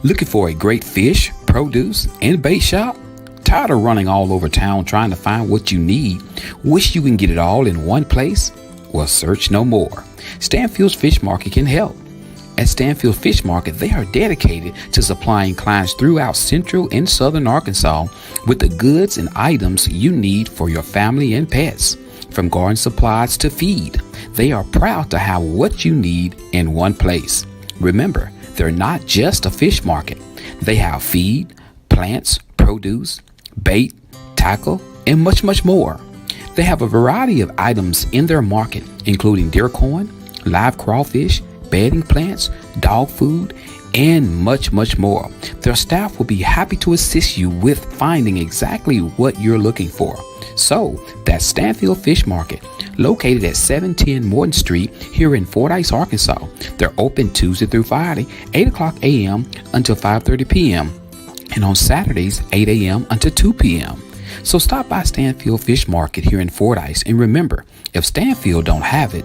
Looking for a great fish, produce, and bait shop? Tired of running all over town trying to find what you need? Wish you can get it all in one place? Well, search no more. Stanfield's Fish Market can help. At Stanfield Fish Market, they are dedicated to supplying clients throughout central and southern Arkansas with the goods and items you need for your family and pets. From garden supplies to feed, they are proud to have what you need in one place. Remember, they're not just a fish market. They have feed, plants, produce, bait, tackle, and much, much more. They have a variety of items in their market, including deer corn, live crawfish, bedding plants, dog food, and much, much more. Their staff will be happy to assist you with finding exactly what you're looking for. So, that's Stanfield Fish Market, located at 710 Morton Street here in Fordyce, Arkansas. They're open Tuesday through Friday, 8 o'clock a.m. until 5:30 p.m. and on Saturdays, 8 a.m. until 2 p.m. So stop by Stanfield Fish Market here in Fordyce, and remember, if Stanfield don't have it,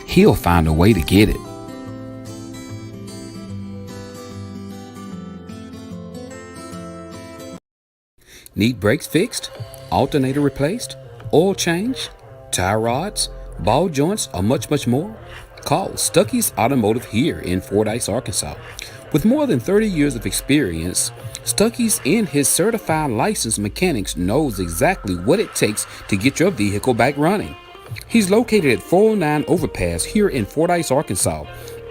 he'll find a way to get it. Need brakes fixed, alternator replaced, oil change, tie rods, ball joints, or much, much more? Call Stuckey's Automotive here in Fordyce, Arkansas. With more than 30 years of experience, Stuckey's and his certified licensed mechanics knows exactly what it takes to get your vehicle back running. He's located at 409 Overpass here in Fordyce, Arkansas.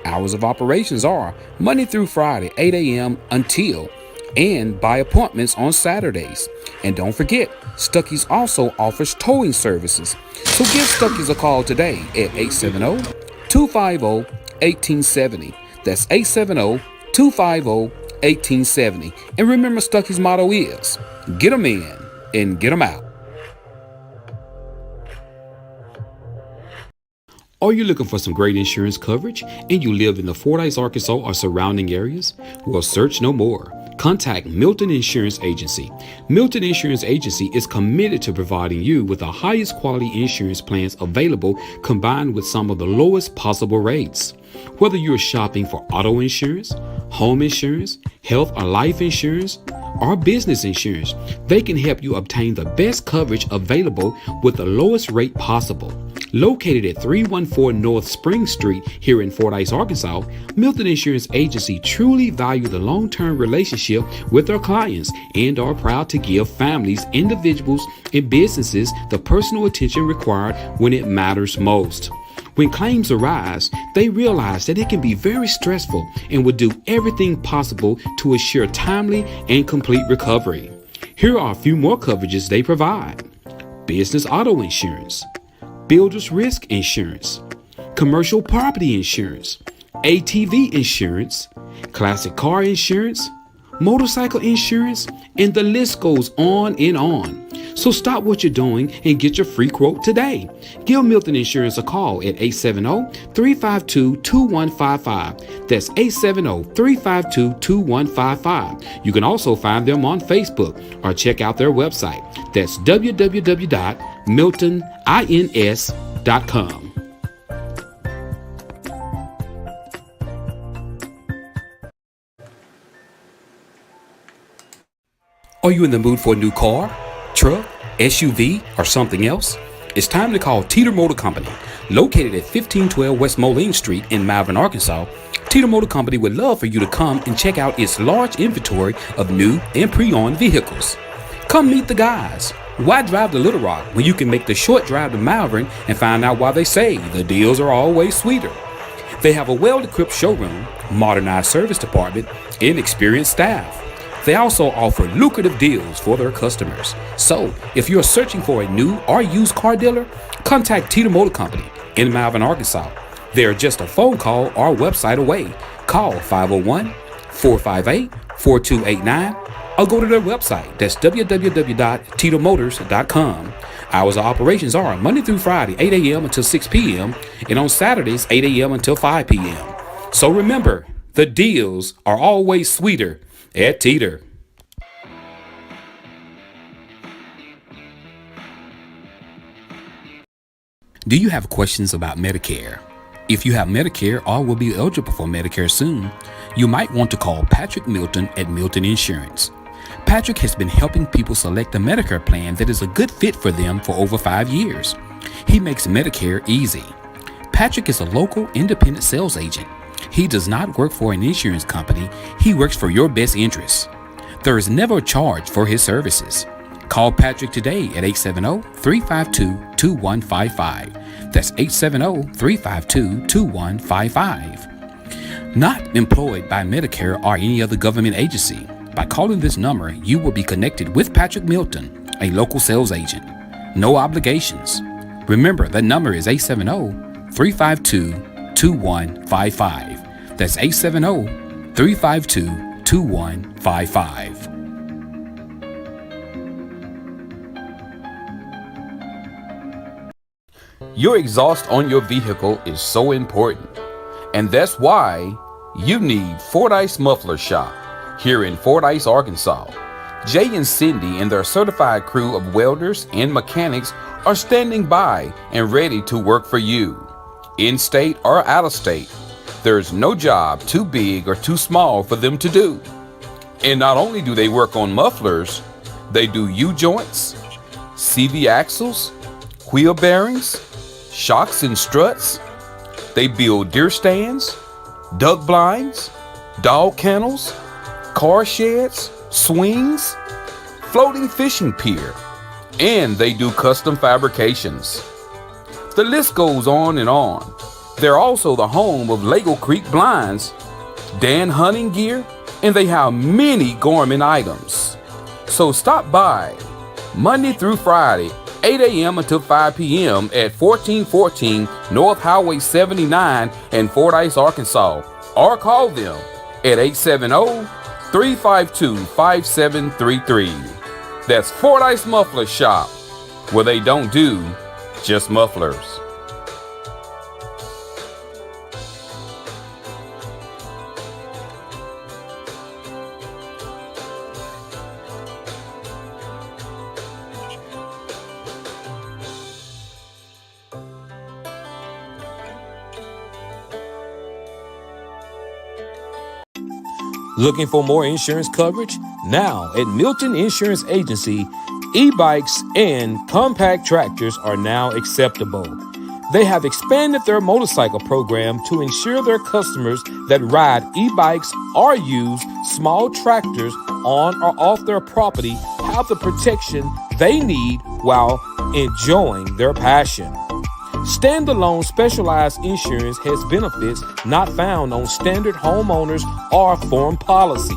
Hours of operations are Monday through Friday, 8 a.m. until and by appointments on Saturdays. And don't forget, Stuckey's also offers towing services. So give Stuckey's a call today at 870-250-1870. That's 870-250-1870. And remember, Stuckey's motto is, get them in and get them out. Are you looking for some great insurance coverage and you live in the Fordyce, Arkansas or surrounding areas? Well, search no more. Contact Milton Insurance Agency. Milton Insurance Agency is committed to providing you with the highest quality insurance plans available, combined with some of the lowest possible rates. Whether you're shopping for auto insurance, home insurance, health or life insurance, or business insurance, they can help you obtain the best coverage available with the lowest rate possible. Located at 314 North Spring Street here in Fordyce, Arkansas, Milton Insurance Agency truly value the long-term relationship with their clients and are proud to give families, individuals, and businesses the personal attention required when it matters most. When claims arise, they realize that it can be very stressful and will do everything possible to assure timely and complete recovery. Here are a few more coverages they provide: business auto insurance, builder's risk insurance, commercial property insurance, ATV insurance, classic car insurance, motorcycle insurance, and the list goes on and on. So stop what you're doing and get your free quote today. Give Milton Insurance a call at 870-352-2155. That's 870-352-2155. You can also find them on Facebook or check out their website. That's www.miltonins.com. Are you in the mood for a new car, truck, SUV, or something else? It's time to call Teeter Motor Company. Located at 1512 West Moline Street in Malvern, Arkansas, Teeter Motor Company would love for you to come and check out its large inventory of new and pre-owned vehicles. Come meet the guys. Why drive to Little Rock when you can make the short drive to Malvern and find out why they say the deals are always sweeter? They have a well-equipped showroom, modernized service department, and experienced staff. They also offer lucrative deals for their customers. So, if you're searching for a new or used car dealer, contact Teeter Motor Company in Malvern, Arkansas. They're just a phone call or website away. Call 501-458-4289 or go to their website. That's www.teetermotors.com. Hours of operations are Monday through Friday, 8 a.m. until 6 p.m. and on Saturdays, 8 a.m. until 5 p.m. So remember, the deals are always sweeter at Teeter. Do you have questions about Medicare? If you have Medicare or will be eligible for Medicare soon, you might want to call Patrick Milton at Milton Insurance. Patrick has been helping people select a Medicare plan that is a good fit for them for over 5 years. He makes Medicare easy. Patrick is a local independent sales agent. He does not work for an insurance company. He works for your best interests. There is never a charge for his services. Call Patrick today at 870-352-2155. That's 870-352-2155. Not employed by Medicare or any other government agency. By calling this number, you will be connected with Patrick Milton, a local sales agent. No obligations. Remember, that number is 870-352-2155. That's 870-352-2155. Your exhaust on your vehicle is so important, and that's why you need Fordyce Muffler Shop here in Fordyce, Arkansas. Jay and Cindy and their certified crew of welders and mechanics are standing by and ready to work for you. In-state or out-of-state, there's no job too big or too small for them to do. And not only do they work on mufflers, they do U-joints, CV axles, wheel bearings, shocks and struts. They build deer stands, duck blinds, dog kennels, car sheds, swings, floating fishing pier, and they do custom fabrications. The list goes on and on. They're also the home of Lego Creek Blinds, Dan Hunting Gear, and they have many Gorman items. So stop by Monday through Friday, 8 a.m. until 5 p.m. at 1414 North Highway 79 in Fordyce, Arkansas, or call them at 870-352-5733. That's Fordyce Muffler Shop, where they don't do just mufflers. Looking for more insurance coverage? Now at Milton Insurance Agency, e-bikes and compact tractors are now acceptable. They have expanded their motorcycle program to ensure their customers that ride e-bikes or use small tractors on or off their property have the protection they need while enjoying their passion. Standalone specialized insurance has benefits not found on standard homeowners or form policies.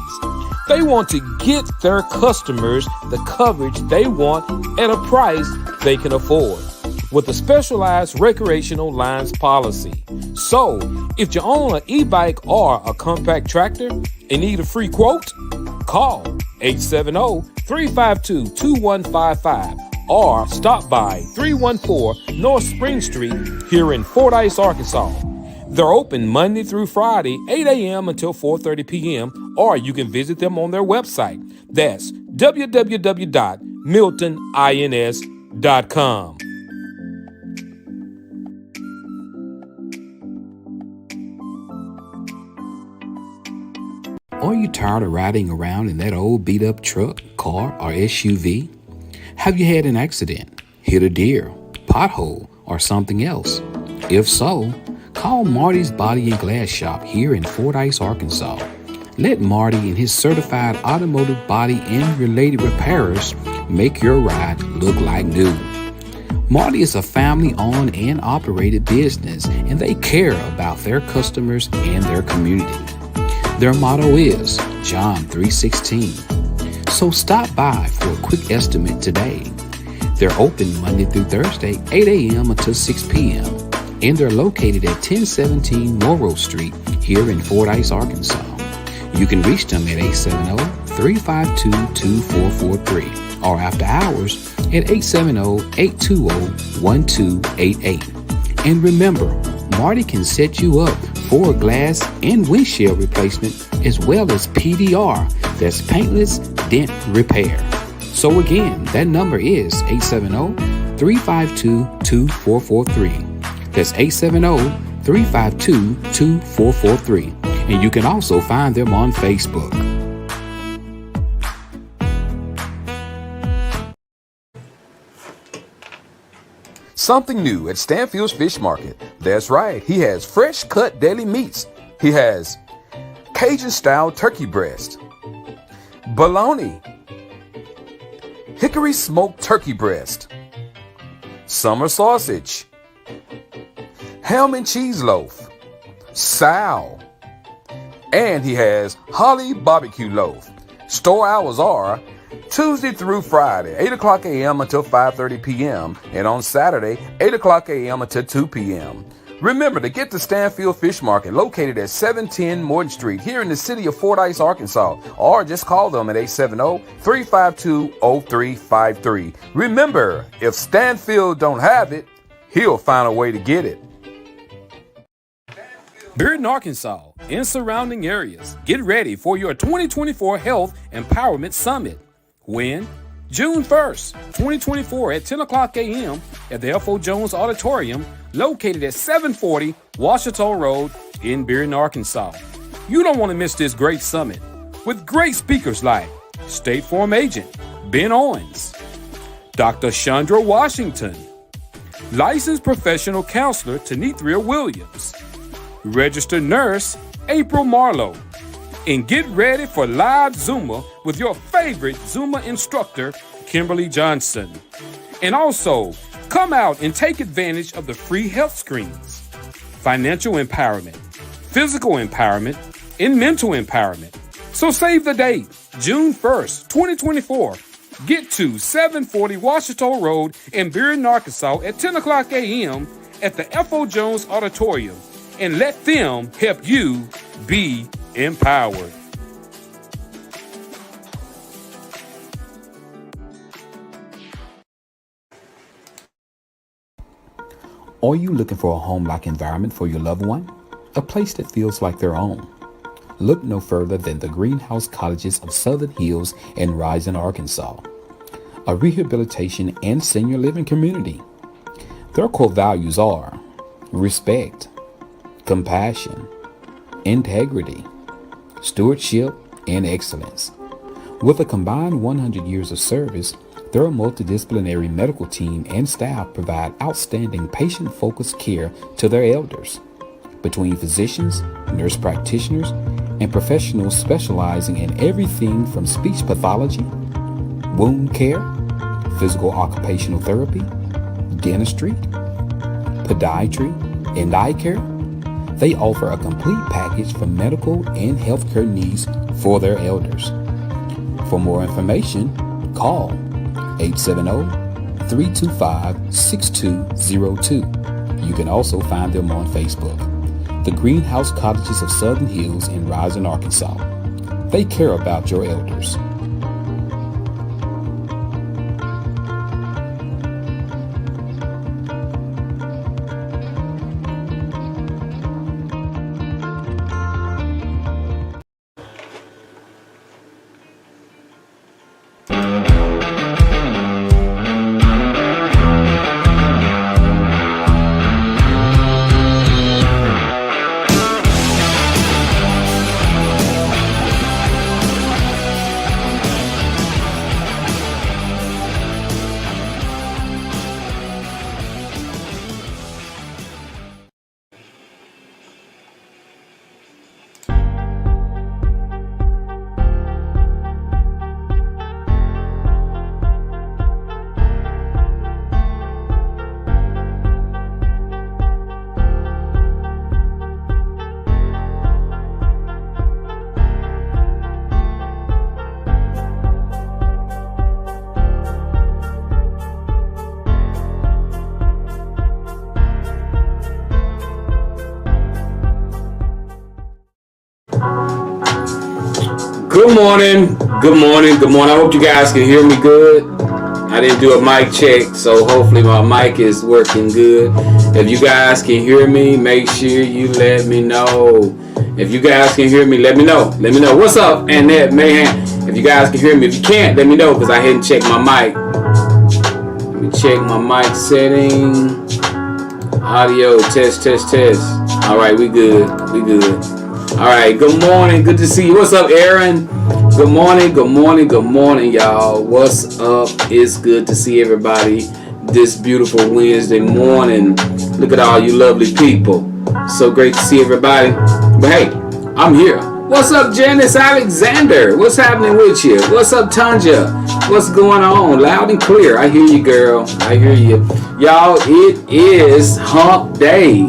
They want to get their customers the coverage they want at a price they can afford with a specialized recreational lines policy. So, if you own an e-bike or a compact tractor and need a free quote, call 870-352-2155 or stop by 314 North Spring Street here in Fordyce, Arkansas. They're open Monday through Friday, 8 a.m. until 4:30 p.m., or you can visit them on their website. That's www.miltonins.com. Are you tired of riding around in that old beat-up truck, car, or SUV? Have you had an accident, hit a deer, pothole, or something else? If so, call Marty's Body and Glass Shop here in Fordyce, Arkansas. Let Marty and his certified automotive body and related repairers make your ride look like new. Marty is a family-owned and operated business, and they care about their customers and their community. Their motto is John 3:16. So stop by for a quick estimate today. They're open Monday through Thursday, 8 a.m. until 6 p.m. And they're located at 1017 Morrow Street here in Fordyce, Arkansas. You can reach them at 870-352-2443 or after hours at 870-820-1288. And remember, Marty can set you up for a glass and windshield replacement as well as PDR, that's paintless dent repair. So again, that number is 870-352-2443. That's 870-352-2443. and you can also find them on Facebook. Something new at Stanfield's Fish Market. That's right, he has fresh cut daily meats. He has Cajun style turkey breast, bologna, hickory smoked turkey breast, summer sausage, ham and cheese loaf, sow, and he has holly barbecue loaf. Store hours are Tuesday through Friday, 8 o'clock a.m. until 5:30 p.m. and on Saturday, 8 o'clock a.m. until 2 p.m. Remember to get to Stanfield Fish Market, located at 710 Morton Street here in the city of Fordyce, Arkansas, or just call them at 870-352-0353. Remember, if Stanfield don't have it, he'll find a way to get it. Bearden, Arkansas, and surrounding areas, get ready for your 2024 Health Empowerment Summit. When? June 1st, 2024 at 10 o'clock a.m. at the F.O. Jones Auditorium, located at 740 Washita Road in Bearden, Arkansas. You don't want to miss this great summit with great speakers like State Farm Agent Ben Owens, Dr. Chandra Washington, licensed professional counselor Tanithria Williams, registered nurse April Marlowe, and get ready for live Zumba with your favorite Zumba instructor, Kimberly Johnson. And also, come out and take advantage of the free health screens, financial empowerment, physical empowerment, and mental empowerment. So save the date, June 1st, 2024. Get to 740 Washita Road in Bearden, Arkansas at 10 o'clock a.m. at the F.O. Jones Auditorium, and let them help you be empowered. Are you looking for a home-like environment for your loved one? A place that feels like their own? Look no further than the Greenhouse Cottages of Southern Hills in Rison, Arkansas, a rehabilitation and senior living community. Their core values are respect, compassion, integrity, stewardship, and excellence. With a combined 100 years of service, their multidisciplinary medical team and staff provide outstanding patient-focused care to their elders. Between physicians, nurse practitioners, and professionals specializing in everything from speech pathology, wound care, physical occupational therapy, dentistry, podiatry, and eye care, they offer a complete package for medical and healthcare needs for their elders. For more information, call 870-325-6202. You can also find them on Facebook. The Greenhouse Cottages of Southern Hills in Rison, Arkansas. They care about your elders. Good morning. I hope you guys can hear me good. I didn't do a mic check, so hopefully my mic is working good. If you guys can hear me, make sure you let me know. If you guys can hear me, let me know. Let me know. What's up, Annette, man? If you guys can hear me. If you can't, let me know, because I hadn't checked my mic. Let me check my mic setting. Audio, test. All right, we good. All right, good morning. Good to see you. What's up, Aaron? Good morning, good morning, good morning, y'all. What's up? It's good to see everybody this beautiful Wednesday morning. Look at all you lovely people. So great to see everybody. But hey, I'm here. What's up, Janice Alexander? What's happening with you? What's up, Tanja? What's going on? Loud and clear. I hear you, girl. I hear you. Y'all, it is Hump Day.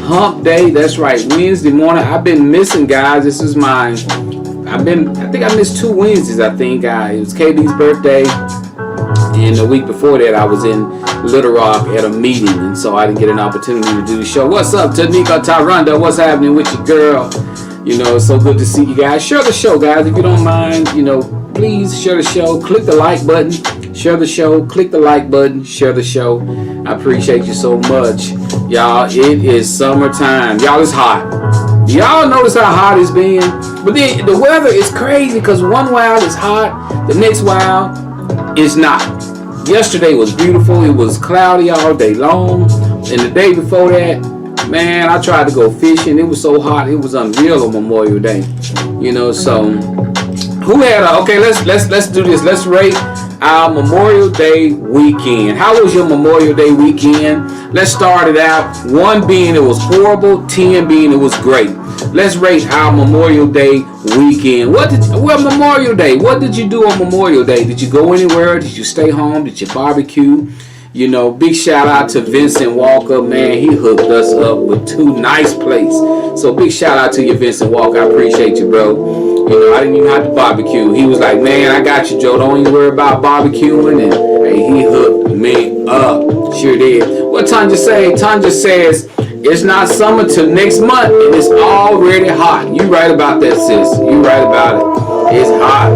Hump Day. That's right. Wednesday morning. I've been missing, guys. This is I think I missed 2 Wednesdays, I think. It was KB's birthday. And the week before that, I was in Little Rock at a meeting. And so I didn't get an opportunity to do the show. What's up, Tanika Tyranda? What's happening with you, girl? You know, it's so good to see you guys. Share the show, guys. If you don't mind, please share the show. Click the like button. Share the show. Click the like button. Share the show. I appreciate you so much. Y'all, it is summertime. Y'all, it's hot. Y'all notice how hot it's been? But then the weather is crazy because one while it's hot, the next while it's not. Yesterday was beautiful. It was cloudy all day long. And the day before that, man, I tried to go fishing. It was so hot. It was unreal on Memorial Day. So who had okay, let's do this. Let's rate our Memorial Day weekend. How was your Memorial Day weekend? Let's start it out. 1 being it was horrible, 10 being it was great. Let's rate our Memorial Day weekend. Memorial Day? What did you do on Memorial Day? Did you go anywhere? Did you stay home? Did you barbecue? Big shout out to Vincent Walker, man. He hooked us up with 2 nice plates. So big shout out to you, Vincent Walker. I appreciate you, bro. I didn't even have to barbecue. He was like, man, I got you, Joe. Don't even worry about barbecuing. And hey, he hooked me up. Sure did. What Tanja say? Tanja says, it's not summer till next month, and it's already hot. You right about that, sis. You right about it. It's hot.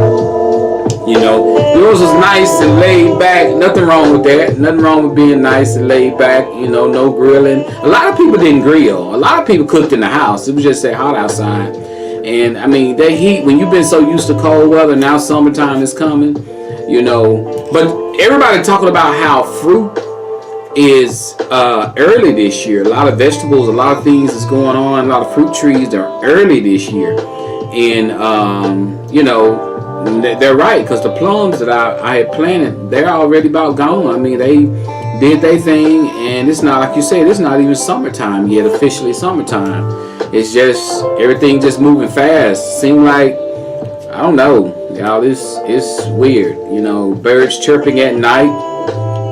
Yours was nice and laid back. Nothing wrong with that. Nothing wrong with being nice and laid back. No grilling. A lot of people didn't grill. A lot of people cooked in the house. It was just that hot outside. And I mean, that heat, when you've been so used to cold weather, now summertime is coming, But everybody talking about how fruit is early this year. A lot of vegetables, a lot of things is going on. A lot of fruit trees are early this year. And, they're right, because the plums that I had planted, they're already about gone. I mean, they did their thing, and it's not, like you said, it's not even summertime yet, officially summertime. It's just, everything just moving fast. Seem like, I don't know, y'all, it's weird. Birds chirping at night.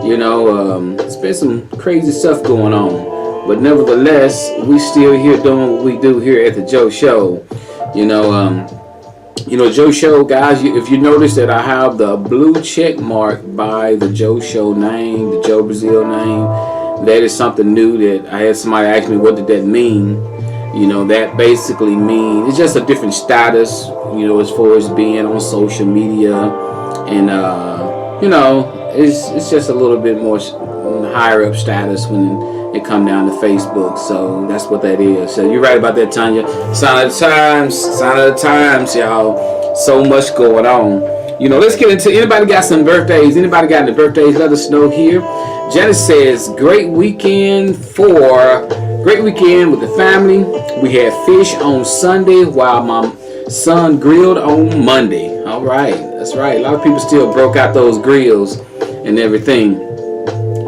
It's been some crazy stuff going on. But nevertheless, we still here doing what we do here at the Joe Show. Joe Show, guys, if you notice that I have the blue check mark by the Joe Show name, the Joe Brazil name, that is something new that I had somebody ask me, what did that mean? That basically means, it's just a different status, as far as being on social media. And, it's just a little bit more higher up status when it come down to Facebook. So that's what that is. So you're right about that, Tanya. Sign of the times, y'all. So much going on. Let's get into, anybody got some birthdays? Anybody got any birthdays? Let us know here. Janice says, great weekend with the family. We had fish on Sunday while my son grilled on Monday. All right. That's right. A lot of people still broke out those grills and everything.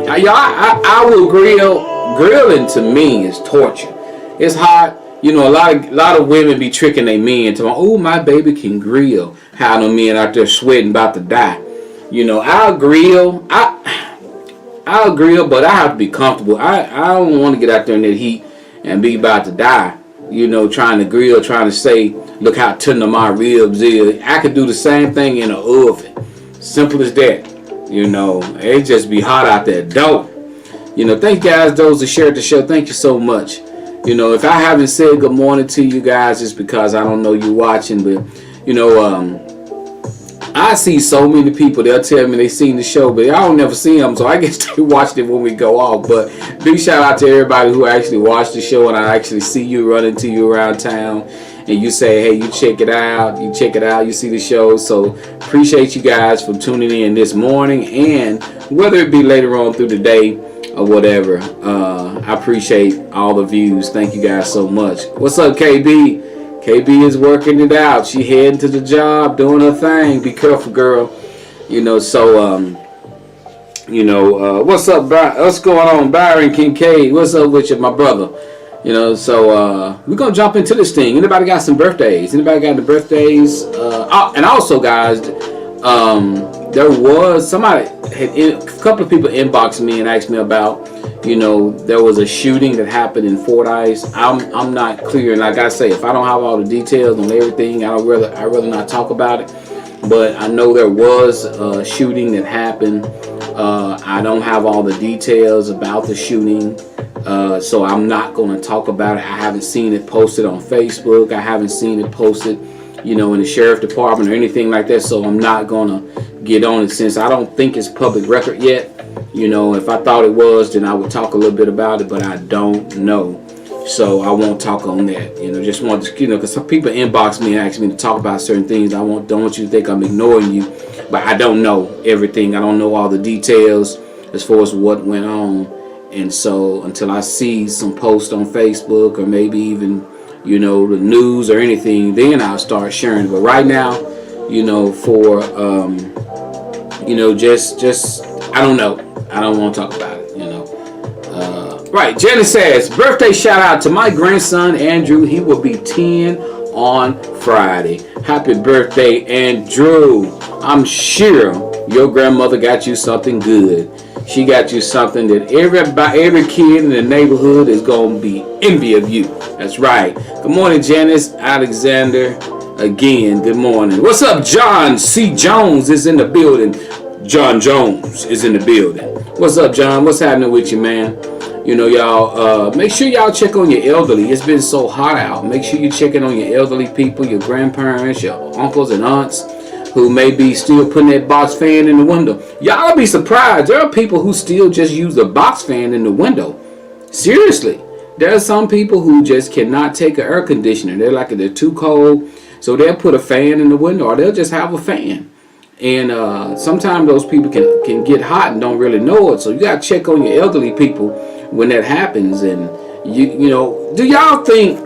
Y'all, I will grill. Grilling to me is torture. It's hot. A lot of women be tricking their men to, oh, my baby can grill. How no men out there sweating about to die. I'll grill. I'll grill, but I have to be comfortable. I don't want to get out there in that heat and be about to die. Trying to grill, trying to say, look how tender my ribs is. I could do the same thing in an oven. Simple as that. It just be hot out there. Dope. Thank you guys, those that shared the show. Thank you so much. If I haven't said good morning to you guys, it's because I don't know you watching. But, I see so many people, they'll tell me they seen the show, but I don't never see them. So I guess they watched it when we go off. But big shout out to everybody who actually watched the show. And I actually see you, run into you around town. And you say, hey, you check it out. You see the show. So appreciate you guys for tuning in this morning. And whether it be later on through the day or whatever, I appreciate all the views. Thank you guys so much. What's up, KB? KB is working it out. She heading to the job, doing her thing. Be careful, girl. You know, so what's up, what's going on, Byron Kincaid? What's up with you, my brother? You know, so we're gonna jump into this thing. Anybody got some birthdays? Anybody got the birthdays? And also, guys, there was somebody a couple of people inboxed me and asked me about, you know, there was a shooting that happened in Fordyce. I'm not clear, and like I say, if I don't have all the details on everything, I'd rather not talk about it. But I know there was a shooting that happened. I don't have all the details about the shooting, so I'm not going to talk about it. I haven't seen it posted on Facebook. I haven't seen it posted, you know, in the sheriff department or anything like that. So I'm not going to get on it since I don't think it's public record yet. You know, if I thought it was, then I would talk a little bit about it, but I don't know. So I won't talk on that. You know, just want to, you know, because some people inbox me and ask me to talk about certain things. Don't want you to think I'm ignoring you, but I don't know everything. I don't know all the details as far as what went on. And so until I see some post on Facebook or maybe even, you know, the news or anything, then I'll start sharing. But right now, you know, for, you know, just I don't know. I don't want to talk about it, you know. Right, Jenny says, birthday shout out to my grandson, Andrew. He will be 10 on Friday. Happy birthday, Andrew. I'm sure your grandmother got you something good. She got you something that every kid in the neighborhood is going to be envy of you. That's right. Good morning, Janice Alexander. Again, good morning. What's up, John C. Jones is in the building. John Jones is in the building. What's up, John? What's happening with you, man? You know, y'all, make sure y'all check on your elderly. It's been so hot out. Make sure you're checking on your elderly people, your grandparents, your uncles and aunts who may be still putting that box fan in the window. Y'all be surprised. There are people who still just use the box fan in the window. Seriously. There are some people who just cannot take an air conditioner. They're too cold, so they'll put a fan in the window, or they'll just have a fan. And sometimes those people can get hot and don't really know it. So you got to check on your elderly people when that happens. And, you know, do y'all think,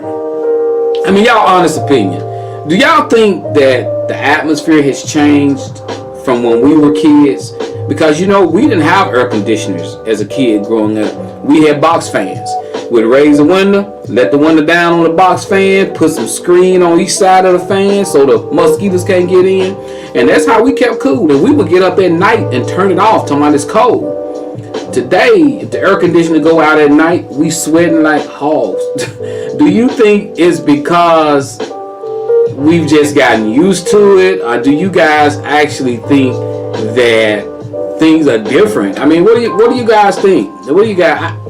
I mean, y'all honest opinion, do y'all think that the atmosphere has changed from when we were kids? Because, you know, we didn't have air conditioners as a kid growing up. We had box fans. We'd raise the window, let the window down on the box fan, put some screen on each side of the fan so the mosquitoes can't get in. And that's how we kept cool. And we would get up at night and turn it off talking about it's cold. Today, if the air conditioner go out at night, we sweating like hogs. Do you think it's because we've just gotten used to it? Or do you guys actually think that things are different? I mean, what do you guys think? What do you guys...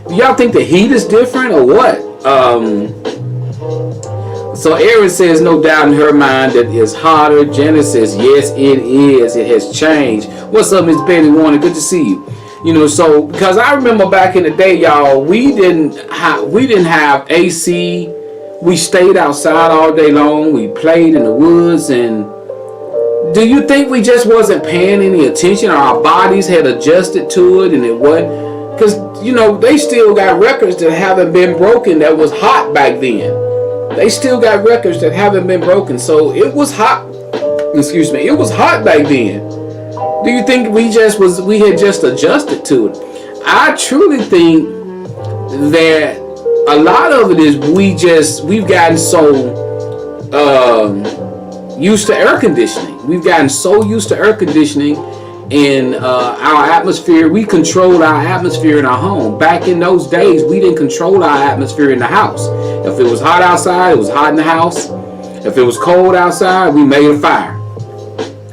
Do y'all think the heat is different or what? So Erin says no doubt in her mind that it's hotter. Janice says yes, it is. It has changed. What's up, Miss Betty Warner? Good to see you. You know, so because I remember back in the day, y'all, we didn't have AC. We stayed outside all day long. We played in the woods. And do you think we just wasn't paying any attention, or our bodies had adjusted to it and it wasn't? Because, you know, they still got records that haven't been broken that was hot back then. They still got records that haven't been broken. So it was hot. Excuse me. It was hot back then. Do you think we had just adjusted to it? I truly think that a lot of it is we've gotten so used to air conditioning. We've gotten so used to air conditioning in our atmosphere. We control our atmosphere in our home. Back in those days, we didn't control our atmosphere in the house. If it was hot outside, it was hot in the house. If it was cold outside, we made a fire.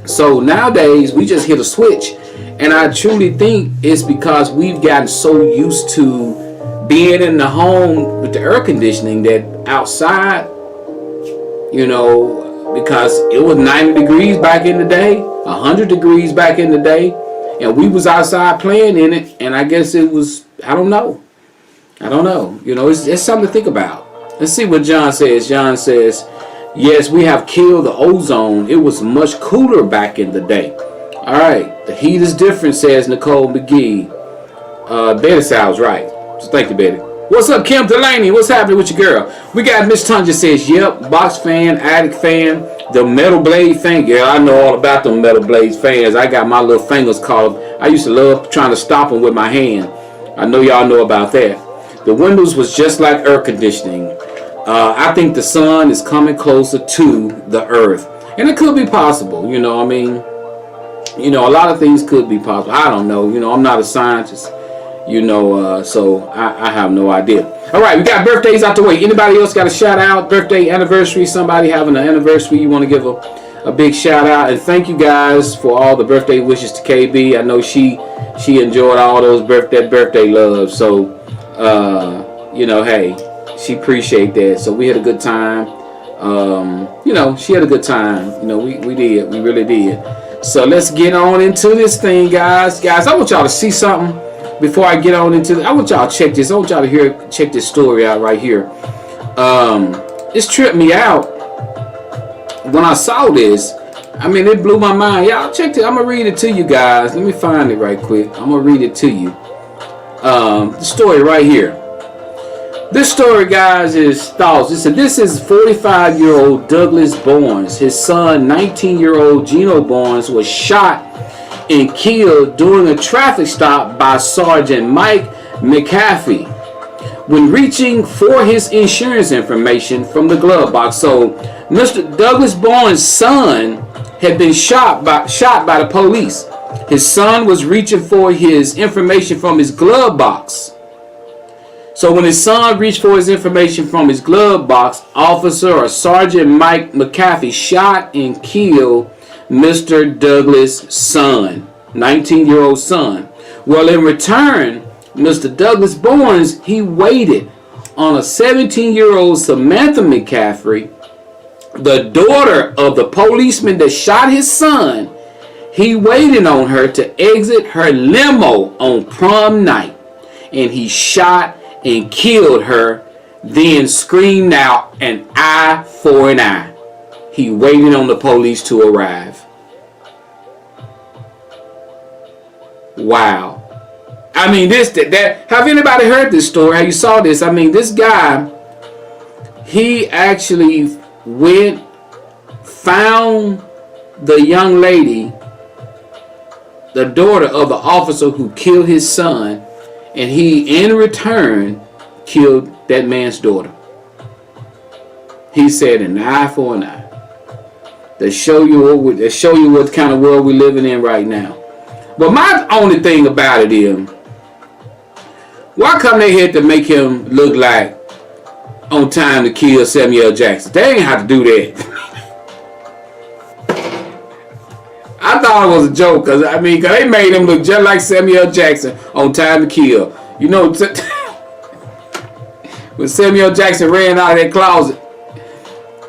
So nowadays, we just hit a switch. And I truly think it's because we've gotten so used to being in the home with the air conditioning that outside, you know, because it was 90 degrees back in the day, 100 degrees back in the day, and we was outside playing in it, and I guess it was, I don't know. You know, it's something to think about. Let's see what John says. John says, yes, we have killed the ozone. It was much cooler back in the day. All right, the heat is different, says Nicole McGee. Betty sounds right. So thank you, Betty. What's up, Kim Delaney? What's happening with your girl? We got Miss Tanja says, yep, box fan, addict fan, the Metal Blade fan. Yeah, I know all about them Metal Blade fans. I got my little fingers called. I used to love trying to stop them with my hand. I know y'all know about that. The windows was just like air conditioning. I think the sun is coming closer to the earth. And it could be possible, you know, I mean, you know, a lot of things could be possible. I don't know, you know, I'm not a scientist. You know, so I have no idea. All right, we got birthdays out the way. Anybody else got a shout out, birthday, anniversary, somebody having an anniversary you want to give a big shout out? And thank you guys for all the birthday wishes to KB. I know she enjoyed all those birthday love. So, you know, hey, she appreciate that. So we had a good time. You know, she had a good time. You know, we did. We really did. So let's get on into this thing, guys. Guys, I want y'all to see something. Before I get on into I want y'all to check this. I want y'all to check this story out right here. This tripped me out when I saw this. I mean, it blew my mind. Y'all check it. I'm gonna read it to you guys. Let me find it right quick. I'm gonna read it to you. The story right here. This story, guys, is thoughts. It said this is 45-year-old Douglas Barnes. His son, 19-year-old Gino Barnes, was shot and killed during a traffic stop by Sergeant Mike McAfee when reaching for his insurance information from the glove box. So Mr. Douglas Barnes' son had been shot by the police. His son was reaching for his information from his glove box. So when his son reached for his information from his glove box, Officer or Sergeant Mike McAfee shot and killed Mr. Douglas' son, 19-year-old son. Well, in return, Mr. Douglas Barnes, he waited on a 17-year-old Samantha McCaffrey, the daughter of the policeman that shot his son. He waited on her to exit her limo on prom night, and he shot and killed her, then screamed out an eye for an eye. He waited on the police to arrive. Wow. I mean, that. Have anybody heard this story? Have you saw this? I mean, this guy, he actually found the young lady, the daughter of the officer who killed his son, and he, in return, killed that man's daughter. He said an eye for an eye. To show you what kind of world we're living in right now. But my only thing about it is, why come they had to make him look like On Time to Kill Samuel Jackson? They ain't have to do that. I thought it was a joke, cause they made him look just like Samuel Jackson on Time to Kill. You know, when Samuel Jackson ran out of that closet.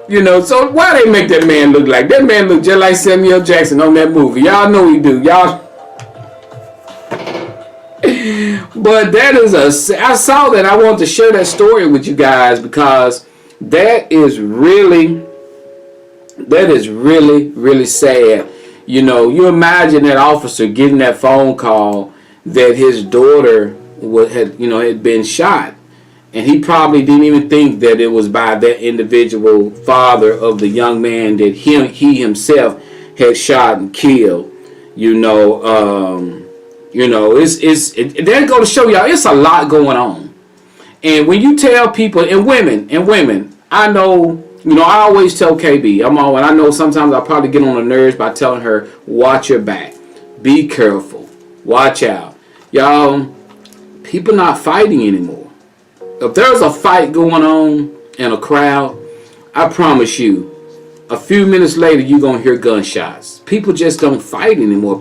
You know, so why they make that man look like? That man look just like Samuel Jackson on that movie. Y'all know he do. Y'all. But that is I saw that. I want to share that story with you guys because that is really, really sad. You know, you imagine that officer getting that phone call that his daughter had been shot. And he probably didn't even think that it was by that individual father of the young man that he himself had shot and killed. That go to show y'all it's a lot going on. And when you tell people, and women, I know, I always tell KB, and I know sometimes I probably get on her nerves by telling her, watch your back, be careful, watch out. Y'all, people not fighting anymore. If there's a fight going on in a crowd, I promise you, a few minutes later, you're going to hear gunshots. People just don't fight anymore.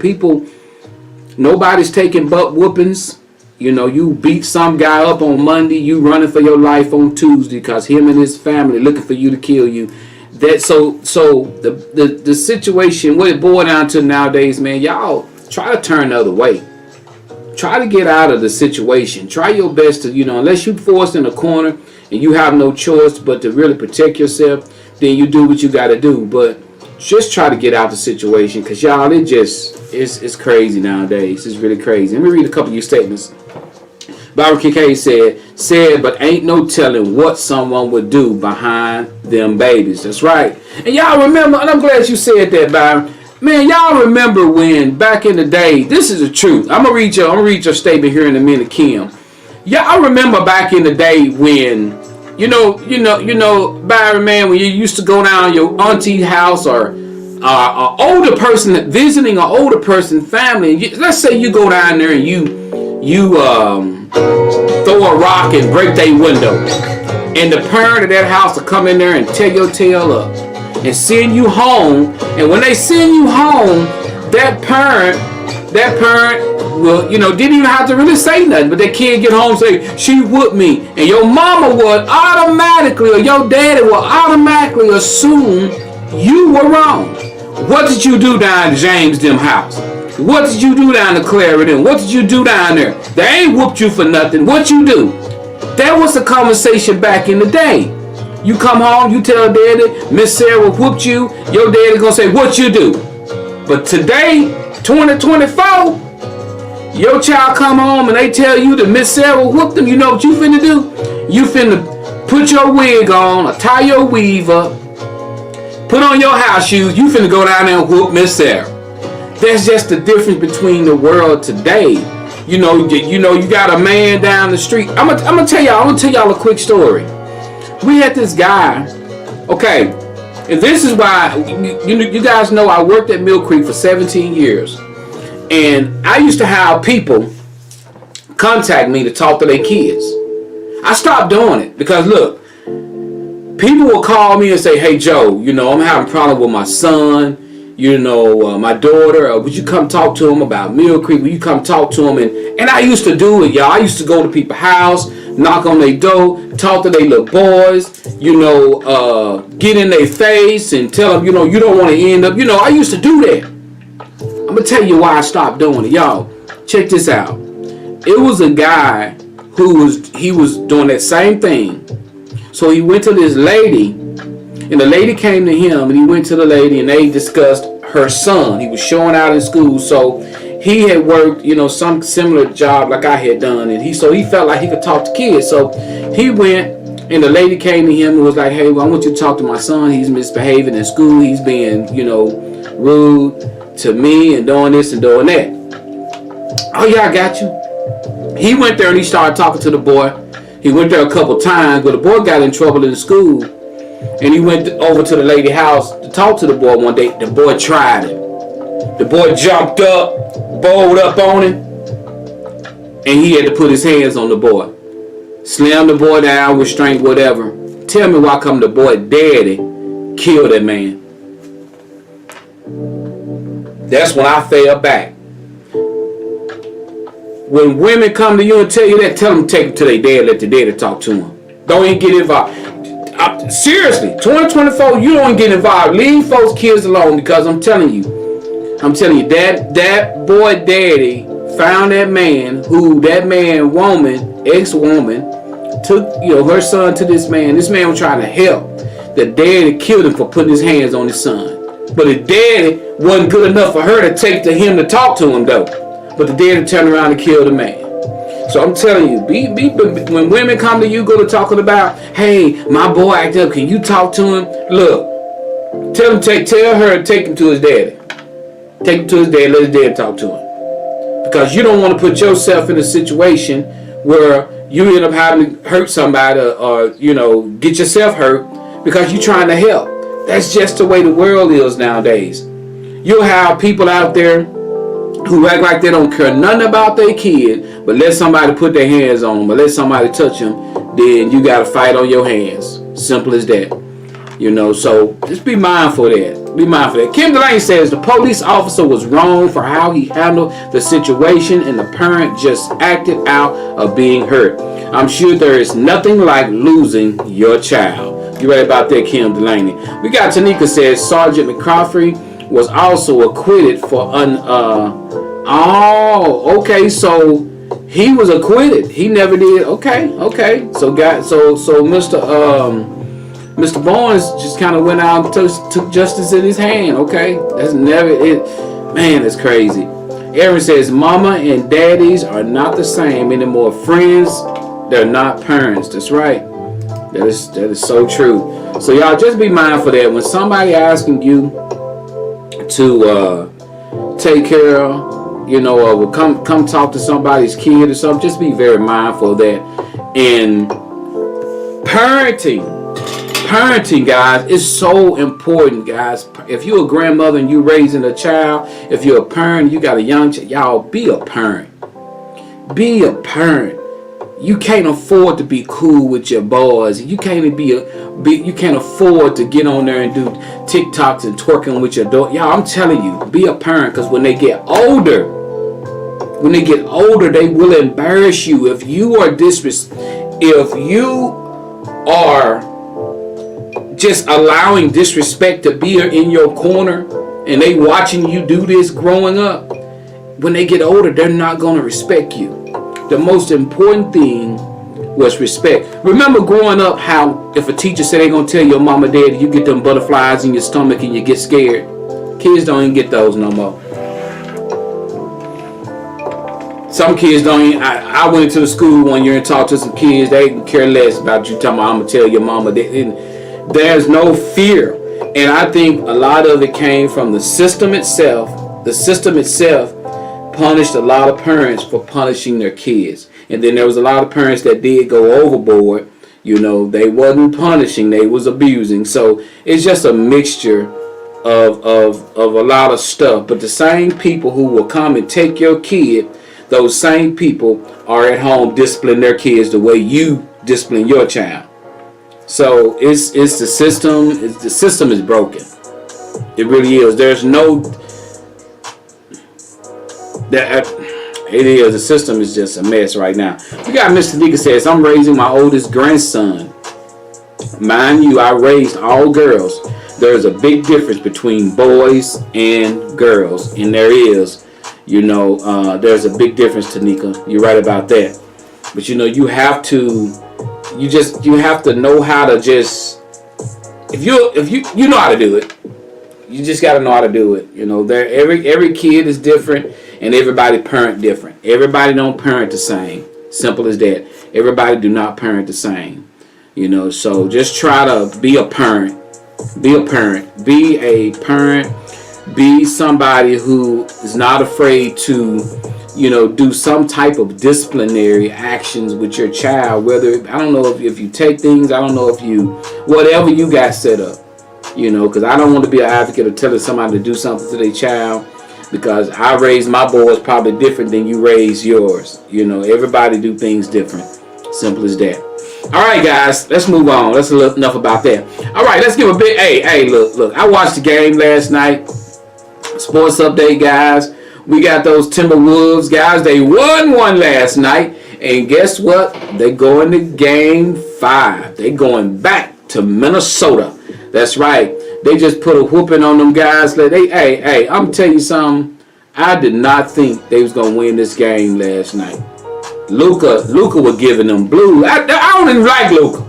Nobody's taking butt whoopings. You beat some guy up on Monday, you running for your life on Tuesday because him and his family looking for you to kill you. The situation, what it boils down to nowadays, man, y'all try to turn the other way. Try to get out of the situation. Try your best to, unless you're forced in a corner and you have no choice but to really protect yourself, then you do what you got to do. But just try to get out the situation because, y'all, it's crazy nowadays. It's really crazy. Let me read a couple of your statements. Byron Kincaid said, but ain't no telling what someone would do behind them babies. That's right. And y'all remember, and I'm glad you said that, Byron. Man, y'all remember when back in the day, this is the truth. I'm gonna read your statement here in a minute, Kim. Yeah, I remember back in the day when, you know, Byron, man, when you used to go down your auntie's house or an older person visiting an older person family. Let's say you go down there and you throw a rock and break their window, and the parent of that house will come in there and tear your tail up and send you home. And when they send you home, that parent will, didn't even have to really say nothing, but that kid get home and say, she whooped me. And your mama would automatically, or your daddy will automatically assume you were wrong. What did you do down at James them house? What did you do down to Clara them? What did you do down there? They ain't whooped you for nothing. What you do? That was the conversation back in the day. You come home, you tell daddy, Miss Sarah whooped you. Your daddy gonna say, what you do? But today, 2024, your child come home and they tell you that Miss Sarah whooped them. You know what you finna do? You finna put your wig on, or tie your weave up, put on your house shoes. You finna go down there and whoop Miss Sarah. That's just the difference between the world today. You got a man down the street. I'm gonna tell y'all a quick story. We had this guy. Okay, and this is why you guys know I worked at Mill Creek for 17 years, and I used to have people contact me to talk to their kids. I stopped doing it because look, people will call me and say, "Hey Joe, I'm having a problem with my son. My daughter, would you come talk to him about Mill Creek? Will you come talk to him?" And I used to do it, y'all. I used to go to people's house, knock on their door, talk to their little boys, get in their face and tell them, you don't want to end up, I used to do that. I'm going to tell you why I stopped doing it. Y'all, check this out. It was a guy he was doing that same thing. So he went to this lady, and the lady came to him, and he went to the lady, and they discussed her son. He was showing out in school, so he had worked, some similar job like I had done, and he felt like he could talk to kids. So he went, and the lady came to him and was like, "Hey, well, I want you to talk to my son. He's misbehaving in school. He's being, rude to me and doing this and doing that." "Oh yeah, I got you." He went there and he started talking to the boy. He went there a couple times, but the boy got in trouble in the school. And he went over to the lady's house to talk to the boy one day. The boy tried him. The boy jumped up, bowled up on him, and he had to put his hands on the boy. Slammed the boy down with strength, whatever. Tell me why come the boy daddy killed that man. That's when I fell back. When women come to you and tell you that, tell them to take them to their dad, let the daddy talk to them. Don't even get involved. Seriously, 2024, you don't get involved. Leave folks' kids alone, because I'm telling you, that boy daddy found that man ex-woman, took her son to this man. This man was trying to help. The daddy killed him for putting his hands on his son. But the daddy wasn't good enough for her to take to him to talk to him though. But the daddy turned around and killed the man. So I'm telling you, when women come to you, go to talking about, "Hey, my boy acted up. Can you talk to him?" Look, tell her to take him to his daddy. Take him to his daddy. Let his daddy talk to him. Because you don't want to put yourself in a situation where you end up having to hurt somebody or get yourself hurt because you're trying to help. That's just the way the world is nowadays. You'll have people out there who act like they don't care nothing about their kid, but let somebody put their hands on them, or let somebody touch them, then you got to fight on your hands. Simple as that. So just be mindful of that. Be mindful of that. Kim Delaney says the police officer was wrong for how he handled the situation, and the parent just acted out of being hurt. I'm sure there is nothing like losing your child. You right about that, Kim Delaney. We got Tanika says Sergeant McCaffrey was also acquitted for okay, so he was acquitted. He never did. Okay. So Mr. Barnes just kind of went out and took justice in his hand. Okay, that's never it. Man, that's crazy. Aaron says, mama and daddies are not the same anymore. Friends, they're not parents. That's right. That is so true. So y'all just be mindful that when somebody asking you to take care of, you know, or come talk to somebody's kid or something, just be very mindful of that. And parenting, guys, is so important, guys. If you're a grandmother and you're raising a child, if you're a parent, you got a young child, y'all be a parent. Be a parent. You can't afford to be cool with your boys. You can't you can't afford to get on there and do TikToks and twerking with your daughter. Y'all, I'm telling you, be a parent, because when they get older, they will embarrass you. If you are just allowing disrespect to be in your corner, and they watching you do this growing up, when they get older, they're not going to respect you. The most important thing was respect. Remember growing up how if a teacher said they're going to tell your mom or dad, you get them butterflies in your stomach and you get scared? Kids don't even get those no more. Some kids don't even, I went to the school one year and talked to some kids. They didn't care less about you talking about, I'm going to tell your mama. There's no fear. And I think a lot of it came from the system itself. The system itself punished a lot of parents for punishing their kids. And then there was a lot of parents that did go overboard. You know, they wasn't punishing, they was abusing. So it's just a mixture of a lot of stuff. But the same people who will come and take your kid, those same people are at home disciplining their kids the way you discipline your child. So it's the system. The system is broken. It really is. There's no it is. The system is just a mess right now. We got Mr. Nika says, I'm raising my oldest grandson. Mind you, I raised all girls. There's a big difference between boys and girls, and there is. You know, there's a big difference, Tanika. You're right about that. But you know, you have to know how to just, if you know how to do it, you just got to know how to do it. You know, every kid is different, and everybody parent different. Everybody don't parent the same. Simple as that. Everybody do not parent the same. You know, so just try to be a parent. Be a parent. Be a parent. Be somebody who is not afraid to, you know, do some type of disciplinary actions with your child. Whether, I don't know if you take things, I don't know if you, whatever you got set up, you know, because I don't want to be an advocate of telling somebody to do something to their child, because I raised my boys probably different than you raised yours. You know, everybody do things different. Simple as that. All right, guys, let's move on. That's enough about that. All right, let's give a big, hey, look, I watched the game last night. Sports update, guys. We got those Timberwolves, guys. They won one last night. And guess what? They going to game 5. They going back to Minnesota. That's right. They just put a whooping on them guys. Hey, I'm telling you something. I did not think they was going to win this game last night. Luka was giving them blue. I don't even like Luka.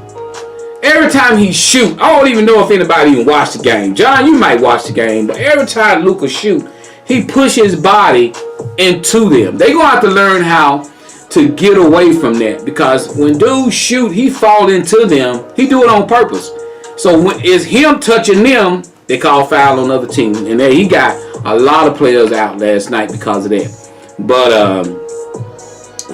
Every time he shoot, I don't even know if anybody even watched the game. John, you might watch the game, but every time Luka shoot, he push his body into them. They gonna have to learn how to get away from that, because when dudes shoot, he fall into them. He do it on purpose. So when it's him touching them, they call foul on the other team, and then he got a lot of players out last night because of that. But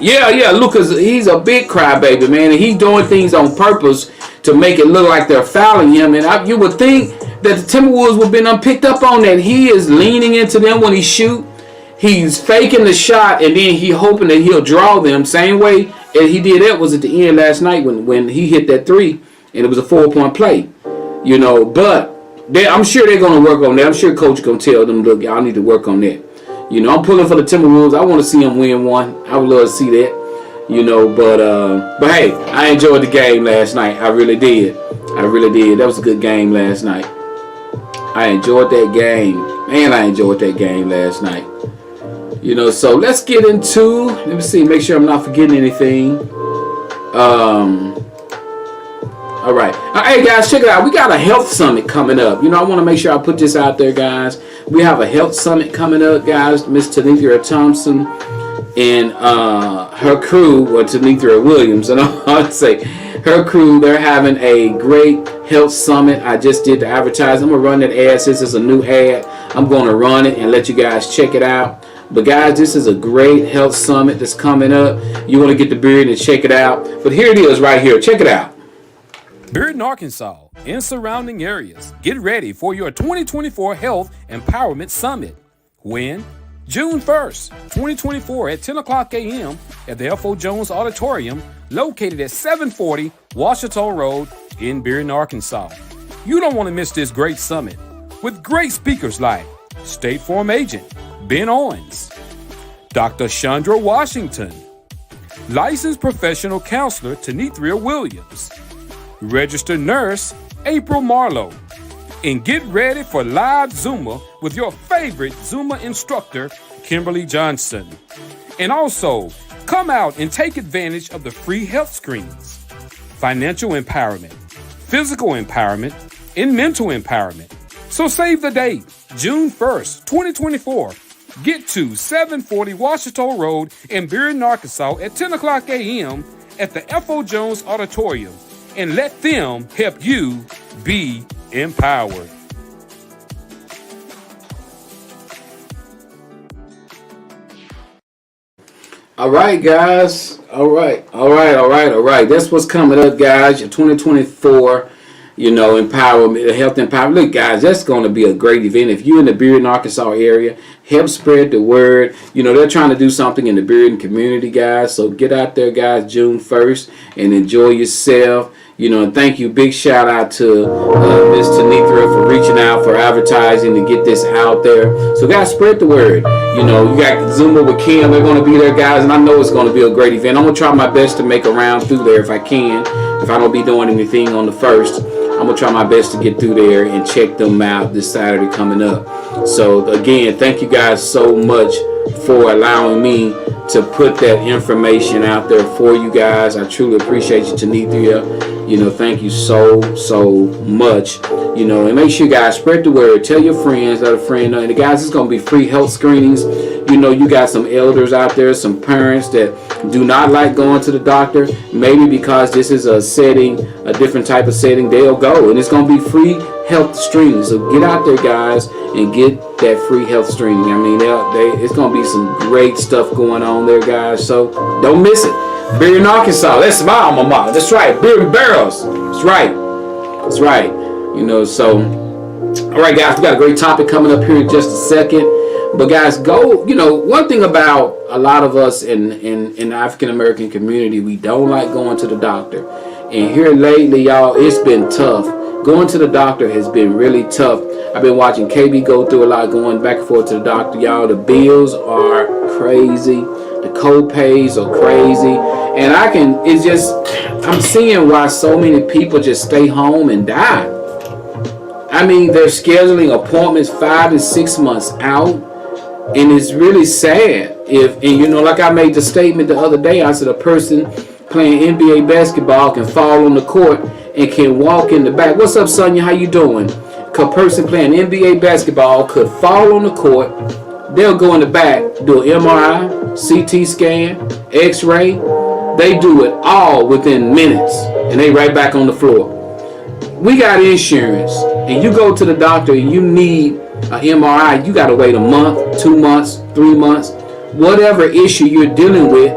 yeah, he's a big crybaby, man, and he's doing things on purpose to make it look like they're fouling him. And you would think that the Timberwolves would have been picked up on that. He is leaning into them when he shoot. He's faking the shot, and then he hoping that he'll draw them. Same way as he did that was at the end last night when he hit that 3, and it was a 4-point play. You know, but I'm sure they're going to work on that. I'm sure coach going to tell them, look, y'all need to work on that. You know, I'm pulling for the Timberwolves. I want to see them win one. I would love to see that. You know, but hey, I enjoyed the game last night. I really did. That was a good game last night. I enjoyed that game. Man, I enjoyed that game last night. You know, so let's get into, let me see, make sure I'm not forgetting anything. All right. Hey, guys, check it out. We got a health summit coming up. You know, I want to make sure I put this out there, guys. We have a health summit coming up, guys. Miss Tanithra Thompson and her crew, or Tanithra Williams, and I'd say her crew, they're having a great health summit. I just did the advertising. I'm going to run that ad since it's a new ad. I'm going to run it and let you guys check it out. But guys, this is a great health summit that's coming up. You want to get the beard and check it out. But here it is right here. Check it out. Bearden, Arkansas, and surrounding areas. Get ready for your 2024 Health Empowerment Summit. When? June 1st, 2024 at 10 o'clock a.m. at the F.O. Jones Auditorium, located at 740 Washita Road in Bearden, Arkansas. You don't want to miss this great summit with great speakers like State Farm Agent Ben Owens, Dr. Chandra Washington, Licensed Professional Counselor Tanithra Williams, Registered Nurse April Marlowe, and get ready for live Zumba with your favorite Zumba instructor, Kimberly Johnson. And also, come out and take advantage of the free health screens, financial empowerment, physical empowerment, and mental empowerment. So save the date, June 1st, 2024. Get to 740 Washita Road in Bearden, Arkansas at 10 o'clock a.m. at the F.O. Jones Auditorium, and let them help you be empowered. All right, guys. All right. That's what's coming up, guys. Your 2024, empowerment, health empowerment. Look, guys, that's going to be a great event. If you're in the Bearden, Arkansas area, help spread the word. They're trying to do something in the Bearden community, guys. So get out there, guys, June 1st, and enjoy yourself. And thank you. Big shout out to Miss Tanithra for reaching out, for advertising to get this out there. So guys, spread the word. You got Zumba with Kim. They're going to be there, guys, and I know it's going to be a great event. I'm going to try my best to make a round through there if I can. If I don't be doing anything on the 1st, I'm going to try my best to get through there and check them out this Saturday coming up. So again, thank you guys so much for allowing me to put that information out there for you guys. I truly appreciate you, Tanithra. Thank you so much. And make sure you guys spread the word. Tell your friends, let a friend know. And guys, it's going to be free health screenings. You got some elders out there, some parents that do not like going to the doctor. Maybe because this is a setting, a different type of setting, they'll go. And it's going to be free health screenings. So get out there, guys, and get that free health screening. I mean, it's going to be some great stuff going on there, guys. So don't miss it. Bearden, Arkansas. That's my alma mater. That's right. Bearden Barrels. That's right. So, all right, guys, we got a great topic coming up here in just a second. But guys, go, one thing about a lot of us in the African American community, we don't like going to the doctor. And here lately, y'all, it's been tough. Going to the doctor has been really tough. I've been watching KB go through a lot, going back and forth to the doctor, y'all. The bills are crazy. The co-pays are crazy. And I'm seeing why so many people just stay home and die. I mean, they're scheduling appointments 5 and 6 months out. And it's really sad. Like I made the statement the other day, I said a person playing NBA basketball can fall on the court and can walk in the back. What's up, Sonya? How you doing? A person playing NBA basketball could fall on the court. They'll go in the back, do an MRI, CT scan, X-ray. They do it all within minutes, and they right back on the floor. We got insurance, and you go to the doctor and you need an MRI, you got to wait a month, 2 months, 3 months. Whatever issue you're dealing with,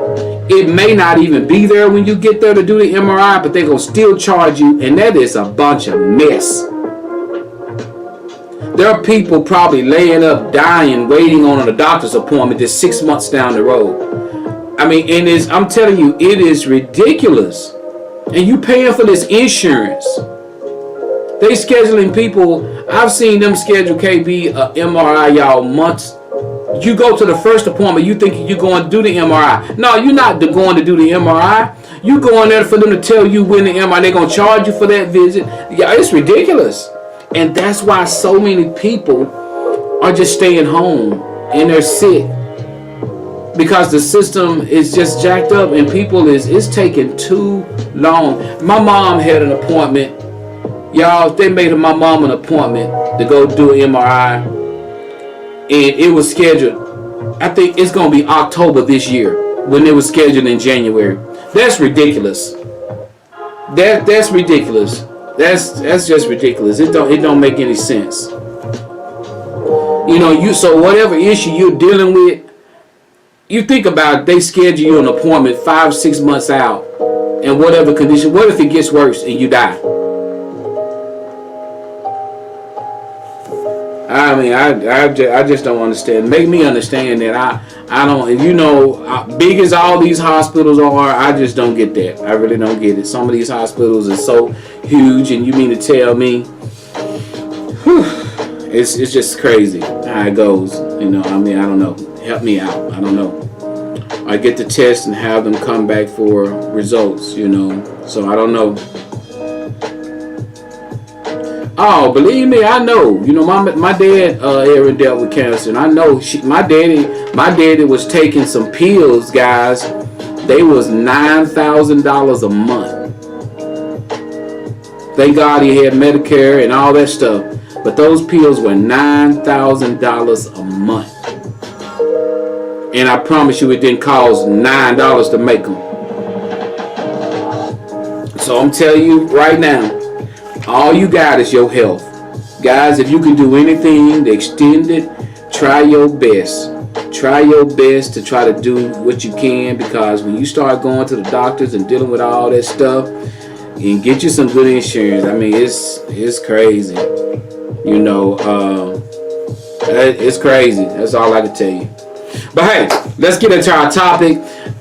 it may not even be there when you get there to do the MRI, but they're going to still charge you, and that is a bunch of mess. There are people probably laying up, dying, waiting on a doctor's appointment that's 6 months down the road. I mean, I'm telling you, it is ridiculous. And you paying for this insurance. They scheduling people. I've seen them schedule KB MRI, y'all, months. You go to the first appointment, you think you're going to do the MRI. No, you're not going to do the MRI. You going there for them to tell you when the MRI. They're going to charge you for that visit. Yeah, it's ridiculous. And that's why so many people are just staying home and they're sick. Because the system is just jacked up and it's taking too long. My mom had an appointment. Y'all, they made my mom an appointment to go do an MRI. it was scheduled. I think it's gonna be October this year when it was scheduled in January. That's ridiculous. That's ridiculous. That's just ridiculous. It don't make any sense. So whatever issue you're dealing with, you think about it, they schedule you an appointment 5-6 months out, in whatever condition. What if it gets worse and you die? I mean, I just don't understand. Make me understand that I don't. Big as all these hospitals are, I just don't get that. I really don't get it. Some of these hospitals are so huge, and you mean to tell me, it's just crazy how it goes. I don't know. Help me out. I don't know. I get the test and have them come back for results. So I don't know. Oh, believe me, I know. My dad ever dealt with cancer, and I know my daddy was taking some pills, guys. They was $9,000 a month. Thank God he had Medicare and all that stuff, but those pills were $9,000 a month, and I promise you, it didn't cost $9 to make them. So I'm telling you right now. All you got is your health. Guys, if you can do anything to extend it, try your best. Try your best to try to do what you can, because when you start going to the doctors and dealing with all that stuff, and get you some good insurance. I mean, it's crazy. It's crazy. That's all I can tell you. But hey, let's get into our topic.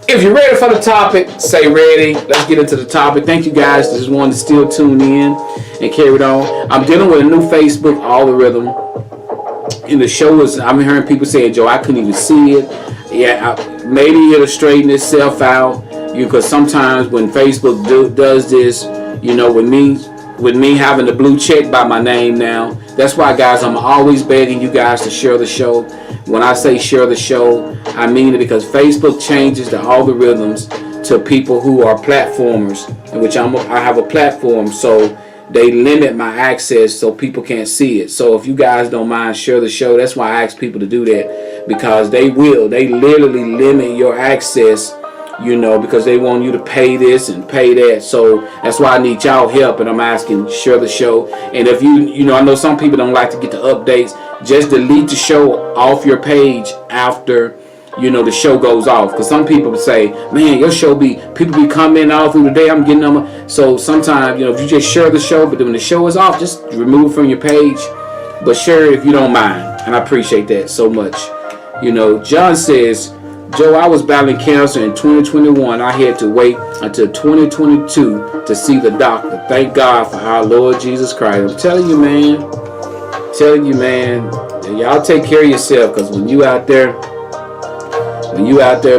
If you're ready for the topic, say ready. Let's get into the topic. Thank you guys that just wanted to still tune in and carry it on. I'm dealing with a new Facebook algorithm. And the show is, I'm hearing people saying, Joe, I couldn't even see it. Yeah, maybe it'll straighten itself out. Because sometimes when Facebook does this, with me having the blue check by my name now, that's why, guys, I'm always begging you guys to share the show. When I say share the show, I mean it, because Facebook changes the algorithms to people who are platformers, in which I have a platform, so they limit my access so people can't see it. So if you guys don't mind, share the show. That's why I ask people to do that, because they literally limit your access, because they want you to pay this and pay that. So that's why I need y'all help, and I'm asking, share the show. And if I know some people don't like to get the updates, just delete the show off your page after the show goes off, because some people say, man, your show people be commenting all through the day, I'm getting them. So sometimes if you just share the show, but when the show is off, just remove from your page, but share it if you don't mind, and I appreciate that so much. John says, Joe, I was battling cancer in 2021. I had to wait until 2022 to see the doctor. Thank God for our Lord Jesus Christ. I'm telling you, man. Y'all take care of yourself, because when you out there,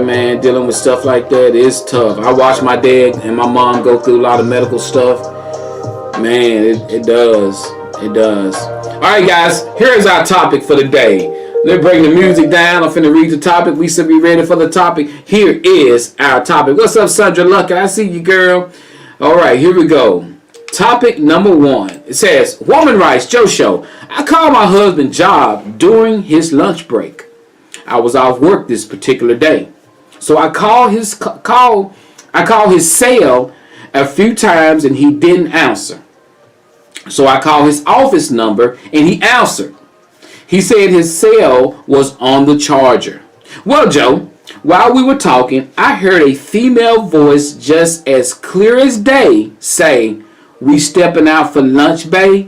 man, dealing with stuff like that, it's tough. I watched my dad and my mom go through a lot of medical stuff. Man, it does. All right, guys, here's our topic for the day. Let's bring the music down. I'm finna read the topic. We should be ready for the topic. Here is our topic. What's up, Sandra Lucky? I see you, girl. All right, here we go. Topic number 1. It says, Woman Writes, Joe Show. I called my husband Job during his lunch break. I was off work this particular day. So I called his cell a few times and he didn't answer. So I called his office number and he answered. He said his cell was on the charger. Well, Joe, while we were talking, I heard a female voice just as clear as day say, "We stepping out for lunch, bae?"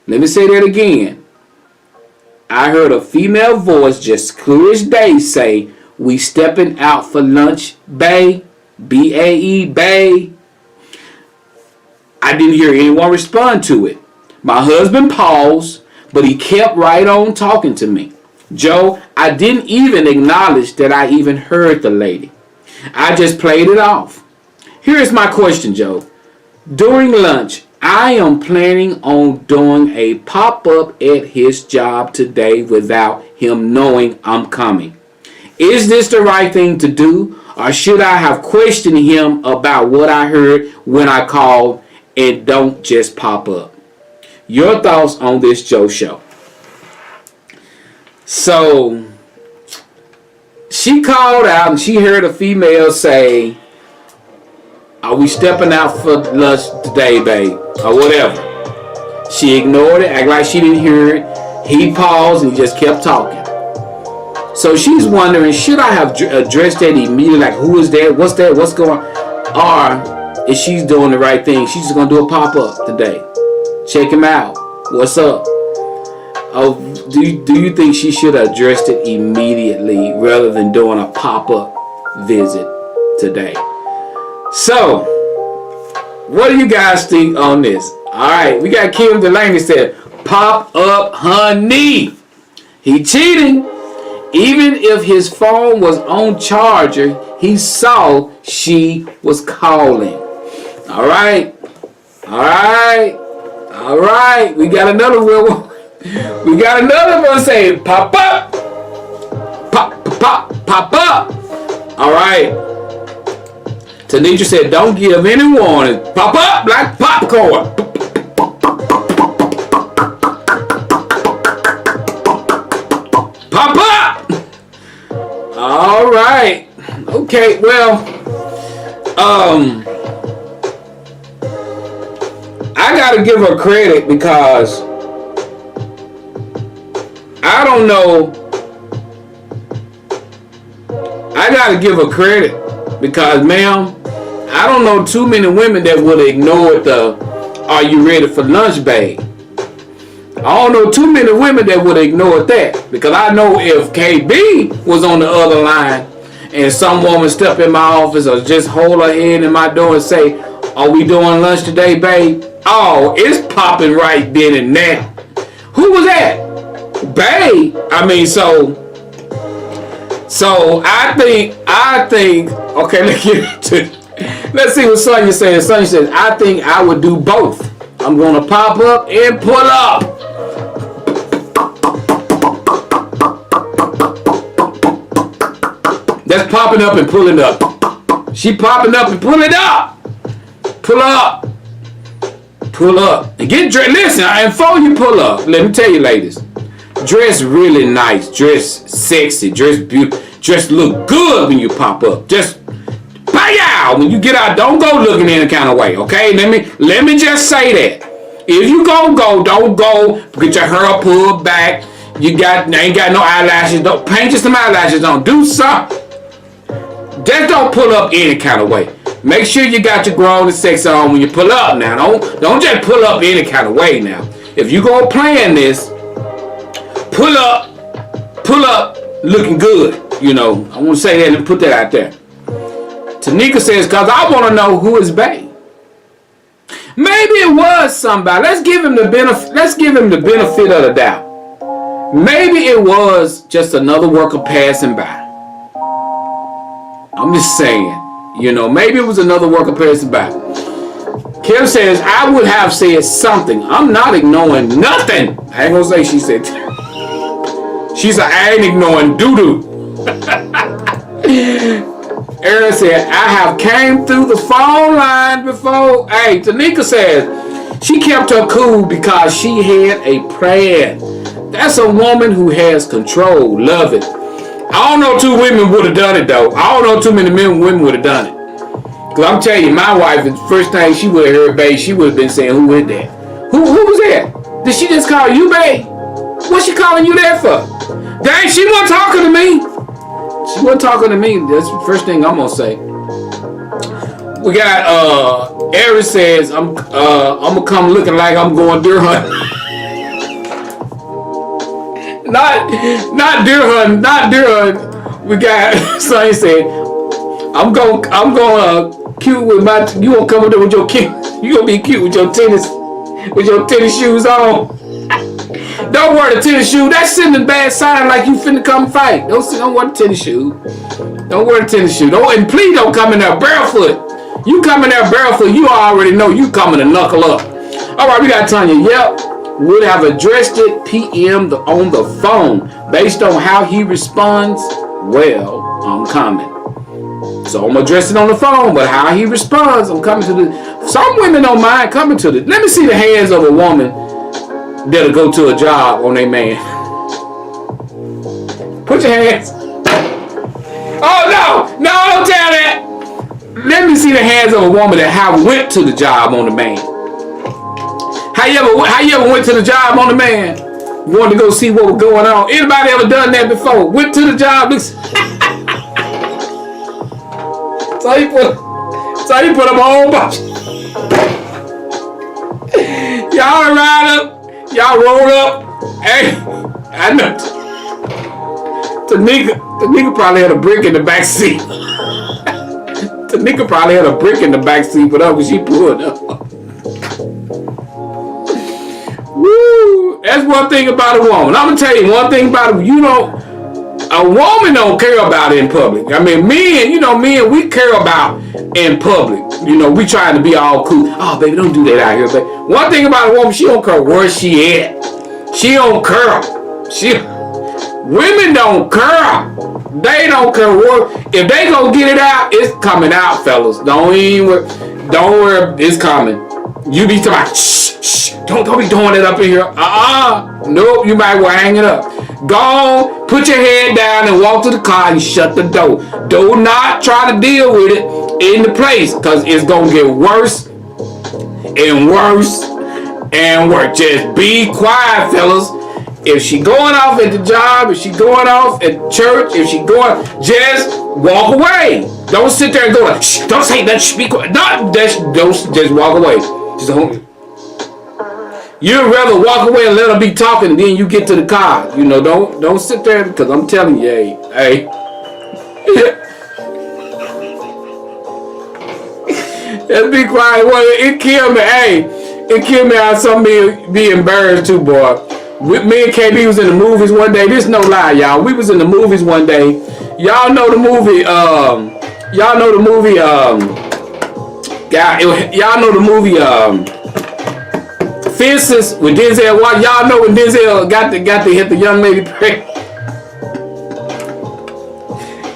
Let me say that again. I heard a female voice just clear as day say, "We stepping out for lunch, bae?" B-A-E, bae. I didn't hear anyone respond to it. My husband paused, but he kept right on talking to me. Joe, I didn't even acknowledge that I even heard the lady. I just played it off. Here's my question, Joe. During lunch, I am planning on doing a pop-up at his job today without him knowing I'm coming. Is this the right thing to do, or should I have questioned him about what I heard when I called and don't just pop up? Your thoughts on this Joe Show? So she called out and she heard a female say, "Are we stepping out for lunch today, babe?" Or whatever. She ignored it, act like she didn't hear it. He paused and he just kept talking. So she's wondering, should I have addressed that immediately? Like, who is that? What's that? What's going on? Or is she doing the right thing? She's just going to do a pop-up today. Check him out. What's up? Oh, do you think she should have addressed it immediately rather than doing a pop-up visit today? So, what do you guys think on this? All right, we got Kim Delaney said, "Pop up, honey." He cheating. Even if his phone was on charger, he saw she was calling. All right. We got another one. We got another one saying, "Pop up, pop up." All right. Tanisha said, "Don't give any warning. Pop up like popcorn." Pop up. All right. Okay. Well, I gotta give her credit because I don't know. I gotta give her credit because, ma'am, I don't know too many women that would ignore the "Are you ready for lunch, babe?" I don't know too many women that would ignore that, because I know if KB was on the other line and some woman step in my office or just hold her head in my door and say, "Are we doing lunch today, babe?" Oh, it's popping right then and now. Who was that? Babe. I mean, so I think, okay, let's see what Sonya says. Sonya says, "I think I would do both. I'm going to pop up and pull up." That's popping up and pulling up. She popping up and pulling up. Pull up. Pull up. And get dressed. Listen, and before you pull up, let me tell you, ladies, dress really nice. Dress sexy. Dress beautiful. Dress look good when you pop up. Just bye when you get out. Don't go looking any kind of way, okay? Let me just say that. If you go, don't go get your hair pulled back. You ain't got no eyelashes. Don't paint you some eyelashes on. Do something. Just don't pull up any kind of way. Make sure you got your grown and sexy on when you pull up now. Don't just pull up any kind of way now. If you go plan this, pull up looking good. You know, I want to say that and put that out there. Tanika says, "Cause I want to know who is bae." Maybe it was somebody. Let's give him the benefit of the doubt. Maybe it was just another worker passing by. I'm just saying, you know, maybe it was another worker passing by. Kim says, "I would have said something. I'm not ignoring nothing." I ain't gonna say she said. She said, "I ain't ignoring doo-doo." Aaron said, "I have came through the phone line before." Hey, Tanika says, she kept her cool because she had a plan. That's a woman who has control. Love it. I don't know two women would have done it, though. I don't know too many women would have done it. Because I'm telling you, my wife, the first thing she would have heard, babe, she would have been saying, "Who is that? Who was that? Did she just call you, babe? What's she calling you there for?" Dang, she wasn't talking to me. She wasn't talking to me. That's the first thing I'm going to say. We got, Eric says, I'm going to come looking like I'm going deer hunting. Not deer hunting. We got, Sonny said, I'm going cute with my, you gonna come up there with your cute, you gonna be cute with your tennis shoes on. Don't wear the tennis shoe. That's sending a bad sign like you finna come fight. Don't wear the tennis shoe. Don't wear the tennis shoe. And please don't come in there barefoot. You come in there barefoot, you already know you coming to knuckle up. All right, we got Tanya. Yep. Would have addressed it PM on the phone. Based on how he responds, well, I'm coming. So I'm addressing it on the phone, but how he responds, I'm coming to the... Some women don't mind coming to the... Let me see the hands of a woman that'll go to a job on their man. Put your hands. Oh no, don't tell that. Let me see the hands of a woman that went to the job on the man. How you ever went to the job on the man? Wanted to go see what was going on. Anybody ever done that before? Went to the job. So he put them on. Y'all ride up. Y'all roll up. Hey, I know. The nigga probably had a brick in the back seat. The nigga probably had a brick in the back seat, but when she pulled up. Woo! That's one thing about a woman. I'm gonna tell you one thing about it. You know, a woman don't care about it in public. I mean, men, we care about in public. You know, we trying to be all cool. Oh, baby, don't do that out here. But one thing about a woman, she don't care where she at. She don't care. Women don't care. They don't care what. If they gonna get it out, it's coming out, fellas. Don't worry, it's coming. You be talking, shh, don't be doing it up in here. Nope, you might well hang it up. Go, put your head down and walk to the car and shut the door. Do not try to deal with it in the place, because it's gonna get worse and worse and worse. Just be quiet, fellas. If she going off at the job, if she going off at church, if she going, just walk away. Don't sit there and go, shh, don't say that, speak. Don't just walk away. Just hold. You'd rather walk away and let her be talking, and then you get to the car. You know, don't sit there, because I'm telling you, hey. Just be quiet. Well, it killed me. Hey, it killed me how some be embarrassed too, boy. Me and KB was in the movies one day. This no lie, y'all. We was in the movies one day. Y'all know the movie. Y'all know the movie. Fences with Denzel. Y'all know when Denzel got to hit the young lady pregnant.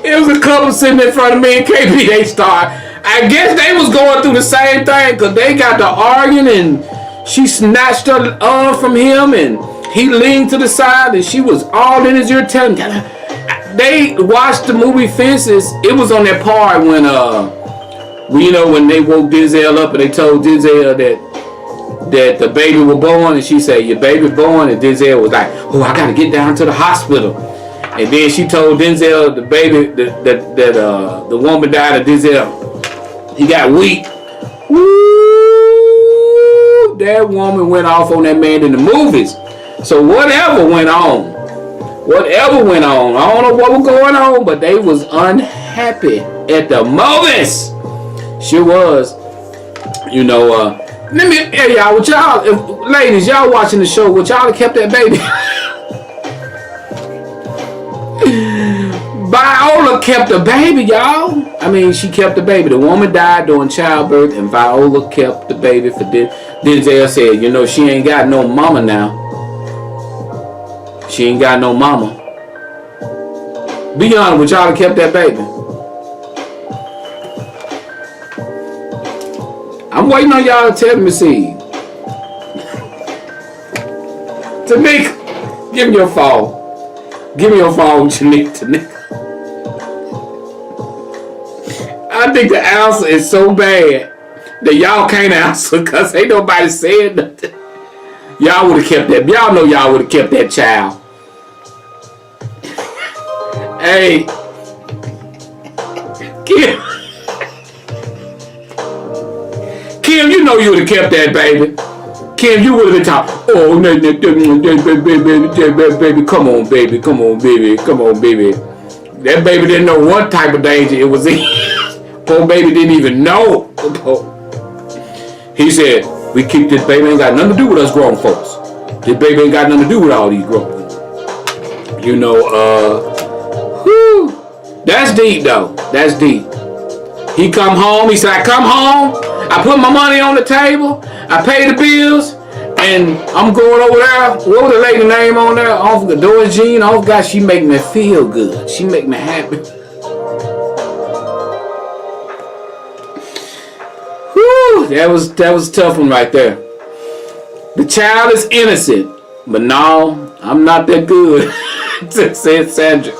It was a couple sitting in front of me and KB. They start. I guess they was going through the same thing, because they got to arguing, and she snatched her arm from him, and he leaned to the side, and she was all in his ear telling him. They watched the movie Fences. It was on that part when when they woke Denzel up and they told Denzel that the baby was born, and she said, your baby born, and Denzel was like, oh, I gotta get down to the hospital. And then she told Denzel the baby that the woman died of Denzel. He got weak. Woo! That woman went off on that man in the movies. So whatever went on, I don't know what was going on, but they was unhappy at the movies. Sure was. Let me, hey y'all, with y'all, ladies, y'all watching the show, would y'all have kept that baby? Viola kept the baby, y'all. I mean, she kept the baby. The woman died during childbirth, and Viola kept the baby for Denzel said, she ain't got no mama now. She ain't got no mama. Be honest, would y'all have kept that baby? I'm waiting on y'all to tell me, see. Tanika, give me your phone. Give me your phone, Tanika. I think the answer is so bad that y'all can't answer, because ain't nobody said nothing. Y'all would have kept that. Y'all know y'all would have kept that child. Hey, Kim, you know you would have kept that baby. Kim, you would have been talking. Oh, baby, come on, baby. That baby didn't know what type of danger it was in. Poor baby didn't even know. He said, we keep this baby, ain't got nothing to do with us grown folks. This baby ain't got nothing to do with all these grown folks. Whew. That's deep though. That's deep. He come home, he said, I come home, I put my money on the table, I pay the bills, and I'm going over there. What was the lady name on there? Off the Doris Jean. Oh God, she make me feel good. She make me happy. Whew, that was a tough one right there. The child is innocent, but no, I'm not that good. Said Sandra.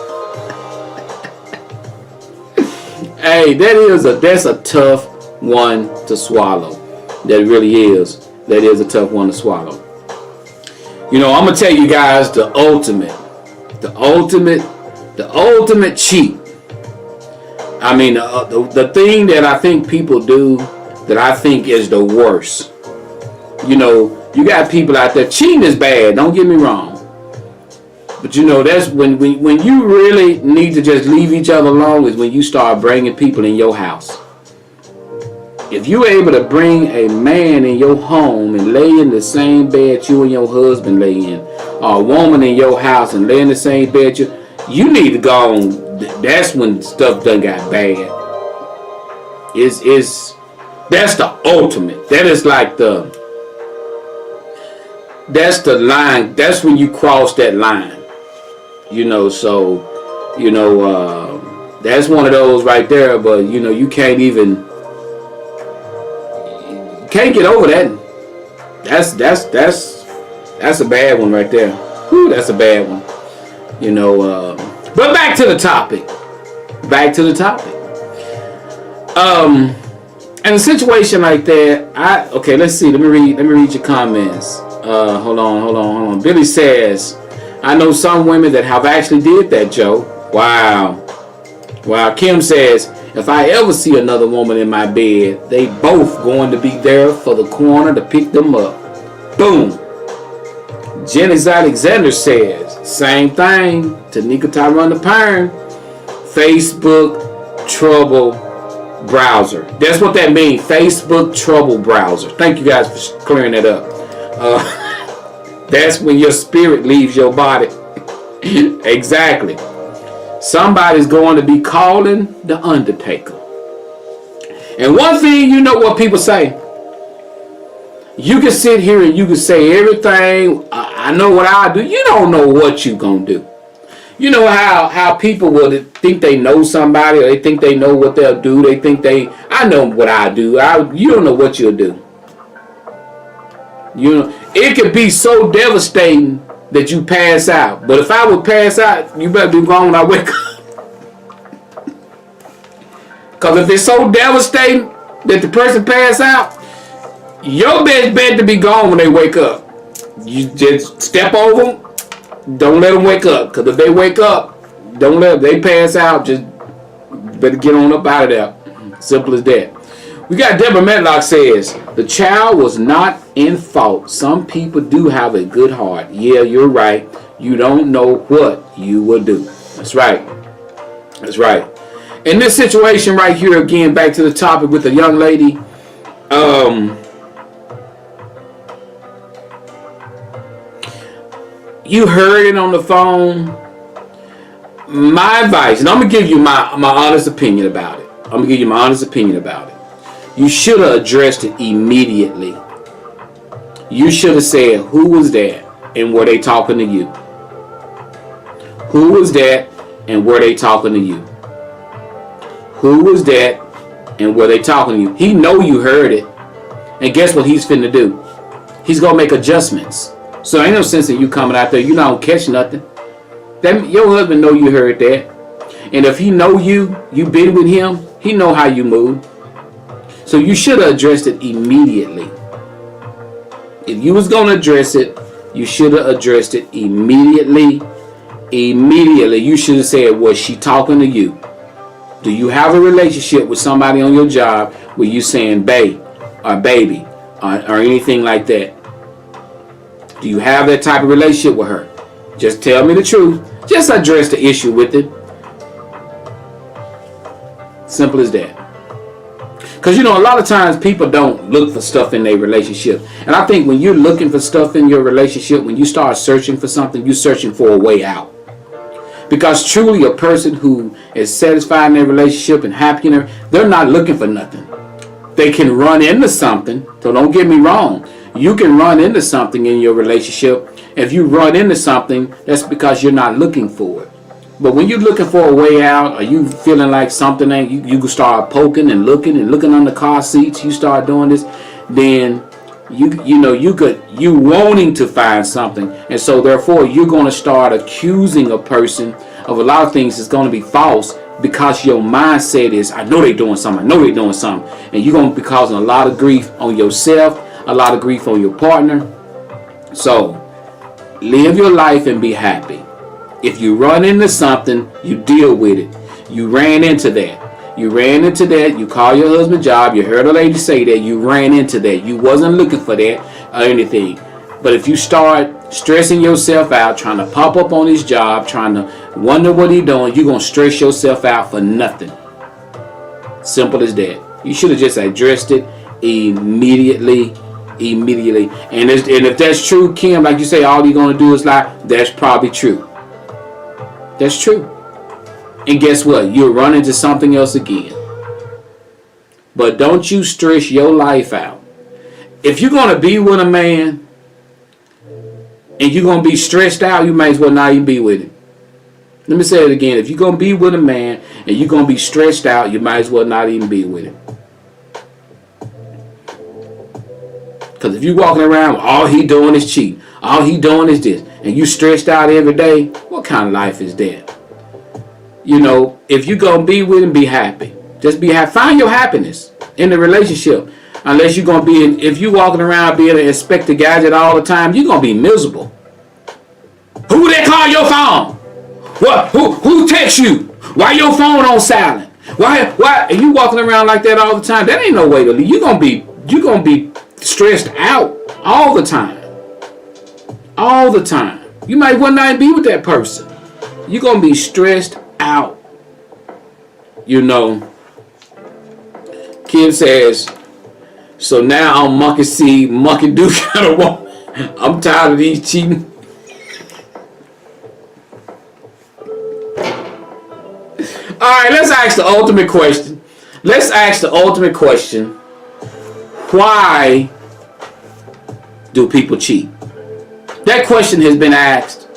Hey, that's a tough one to swallow. That really is. That is a tough one to swallow. You know, I'm gonna tell you guys the ultimate cheat. I mean, the thing that I think people do that I think is the worst. You know, you got people out there. Cheating is bad. Don't get me wrong. But you know, that's when you really need to just leave each other alone is when you start bringing people in your house. If you're able to bring a man in your home and lay in the same bed you and your husband lay in, or a woman in your house and lay in the same bed you need to go on. That's when stuff done got bad. That's the ultimate. That is like that's the line. That's when you cross that line. You know, so, you know, that's one of those right there, but you know, you can't get over that. That's a bad one right there. Whew, that's a bad one. You know, but back to the topic. In a situation like that, okay, let's see. Let me read your comments. Hold on. Billy says, I know some women that have actually did that, Joe. Wow. Kim says, if I ever see another woman in my bed, they both going to be there for the corner to pick them up. Boom. Janice Alexander says, same thing. Tanika Tyron the Pern. Facebook trouble browser. That's what that means. Facebook trouble browser. Thank you guys for clearing that up. That's when your spirit leaves your body. Exactly. Somebody's going to be calling the Undertaker. And one thing, you know what people say. You can sit here and you can say everything. I know what I do. You don't know what you gonna do. You know how people will think they know somebody, or they think they know what they'll do. They think I know what I do. You don't know what you'll do. You know, it could be so devastating that you pass out. But if I would pass out, you better be gone when I wake up. Because if it's so devastating that the person pass out, your best bet to be gone when they wake up. You just step over them. Don't let them wake up. Because if they wake up, don't let them. They pass out. Just better get on up out of there. Simple as that. We got Deborah Medlock says, the child was not in fault. Some people do have a good heart. Yeah, you're right. You don't know what you will do. That's right. That's right. In this situation right here, again, back to the topic with the young lady. You heard it on the phone. My advice, and I'm going to give you my honest opinion about it. You should have addressed it immediately. You should have said, who was that and were they talking to you? Who was that and were they talking to you? Who was that and were they talking to you? He know you heard it. And guess what he's finna do? He's going to make adjustments. So ain't no sense in you coming out there. You don't catch nothing. Your husband know you heard that. And if he know you been with him, he know how you move. So you should have addressed it immediately. If you was going to address it, you should have addressed it immediately. Immediately. You should have said, was she talking to you? Do you have a relationship with somebody on your job where you saying babe or baby or anything like that? Do you have that type of relationship with her? Just tell me the truth. Just address the issue with it. Simple as that. Because, you know, a lot of times people don't look for stuff in their relationship. And I think when you're looking for stuff in your relationship, when you start searching for something, you're searching for a way out. Because truly a person who is satisfied in their relationship and happy in they're not looking for nothing. They can run into something. So don't get me wrong. You can run into something in your relationship. If you run into something, that's because you're not looking for it. But when you're looking for a way out, or you feeling like something ain't, you can start poking and looking under car seats, you start doing this, then you wanting to find something, and so therefore you're going to start accusing a person of a lot of things that's going to be false, because your mindset is, I know they're doing something, and you're going to be causing a lot of grief on yourself, a lot of grief on your partner. So live your life and be happy. If you run into something, you deal with it. You ran into that. You call your husband job. You heard a lady say that. You ran into that. You wasn't looking for that or anything. But if you start stressing yourself out, trying to pop up on his job, trying to wonder what he's doing, you're going to stress yourself out for nothing. Simple as that. You should have just addressed it immediately. And if that's true, Kim, like you say, all you're going to do is lie, that's probably true. That's true. And guess what? You'll run into something else again. But don't you stress your life out. If you're going to be with a man and you're going to be stressed out, you might as well not even be with him. Let me say it again. If you're going to be with a man and you're going to be stressed out, you might as well not even be with him. Because if you're walking around, all he doing is cheating, all he doing is this, and you stressed out every day, what kind of life is that? If you're going to be with him, be happy. Just be happy. Find your happiness in the relationship. Unless you're going to be, if you're walking around being an Inspector Gadget all the time, you're going to be miserable. Who they call your phone? What? Who texts you? Why your phone on silent? Why? Are you walking around like that all the time? That ain't no way to live. You're going to be stressed out all the time. All the time. You might well not be with that person. You're going to be stressed out. Kim says, so now I'm monkey see, monkey do kind of woman. I'm tired of these cheating. Alright, let's ask the ultimate question. Why do people cheat? That question has been asked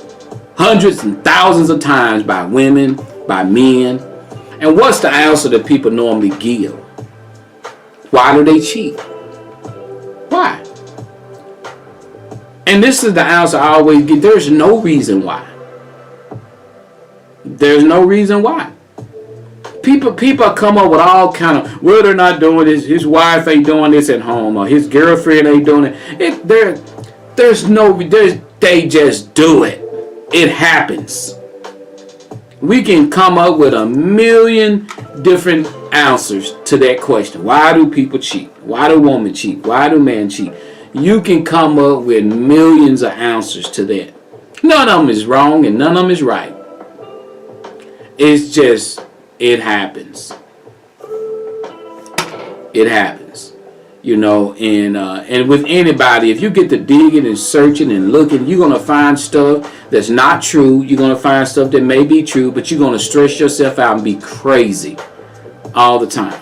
hundreds and thousands of times by women, by men. And what's the answer that people normally give? Why do they cheat? Why? And this is the answer I always get. There's no reason why. There's no reason why. People come up with all kind of, well, they're not doing this, his wife ain't doing this at home, or his girlfriend ain't doing it. They just do it. It happens. We can come up with a million different answers to that question. Why do people cheat? Why do women cheat? Why do men cheat? You can come up with millions of answers to that. None of them is wrong and none of them is right. It's just, it happens. It happens. And with anybody, if you get to digging and searching and looking, you're going to find stuff that's not true. You're going to find stuff that may be true, but you're going to stress yourself out and be crazy all the time.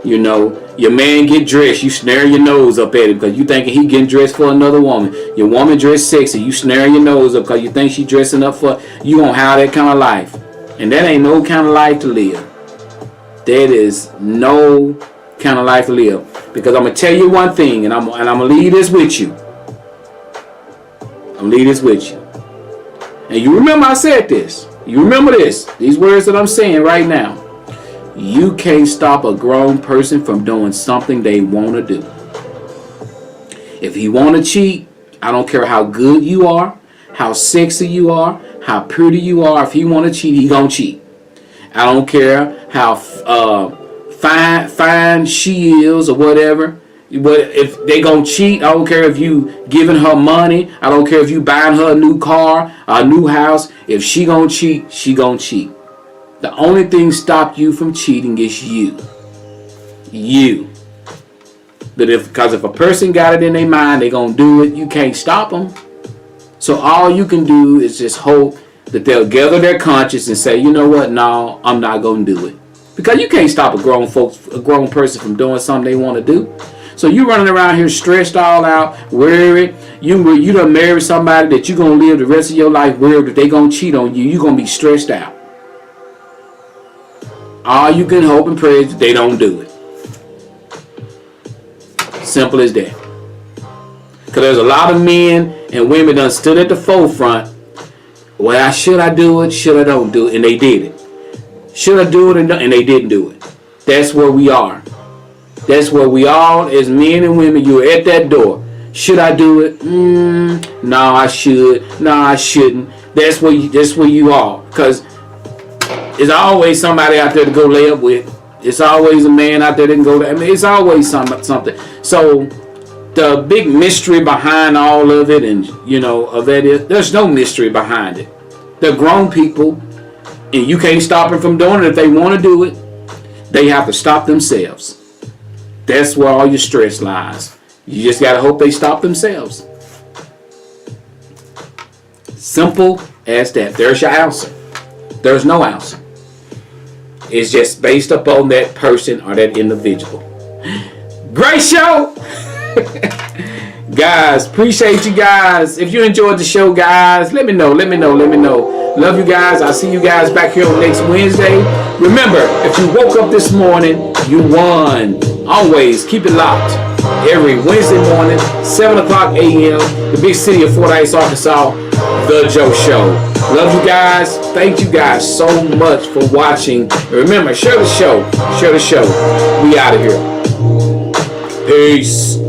Your man get dressed, you snare your nose up at him because you thinking he getting dressed for another woman. Your woman dressed sexy, you snare your nose up because you think she dressing up for, you going to have that kind of life. And that ain't no kind of life to live. That is no kind of life to live. Because I'm going to tell you one thing, and I'm going to leave this with you. And you remember I said this. You remember this. These words that I'm saying right now. You can't stop a grown person from doing something they want to do. If he want to cheat, I don't care how good you are, how sexy you are, how pretty you are. If he want to cheat, he gonna cheat. I don't care how fine she is or whatever. But if they gonna cheat, I don't care if you giving her money. I don't care if you buying her a new car, a new house. If she gonna cheat, she gonna cheat. The only thing stop you from cheating is you. But if a person got it in their mind, they gonna do it. You can't stop them. So all you can do is just hope that they'll gather their conscience and say, you know what? No, I'm not gonna do it. Because you can't stop a grown person from doing something they want to do. So you running around here stressed all out, worried. You done married somebody that you're going to live the rest of your life worried that they going to cheat on you. You're going to be stressed out. All you can hope and pray is that they don't do it. Simple as that. Because there's a lot of men and women done stood at the forefront. Well, should I do it? Should I don't do it? And they did it. Should I do it? And they didn't do it. That's where we are. That's where we all, as men and women, you're at that door. Should I do it? No, I should. No, I shouldn't. That's where you are. Because there's always somebody out there to go lay up with. It's always a man out there that can go there. I mean, it's always something. So the big mystery behind all of it, and of that is, there's no mystery behind it. They're grown people, and you can't stop them from doing it. If they want to do it, they have to stop themselves. That's where all your stress lies. You just got to hope they stop themselves. Simple as that. There's your answer. There's no answer. It's just based upon that person or that individual. Great show! Guys, appreciate you guys. If you enjoyed the show, guys, let me know. Love you guys. I'll see you guys back here on next Wednesday. Remember, if you woke up this morning, you won. Always keep it locked. Every Wednesday morning, 7 o'clock a.m., the big city of Fordyce, Arkansas, The Joe Show. Love you guys. Thank you guys so much for watching. And remember, share the show. We out of here. Peace.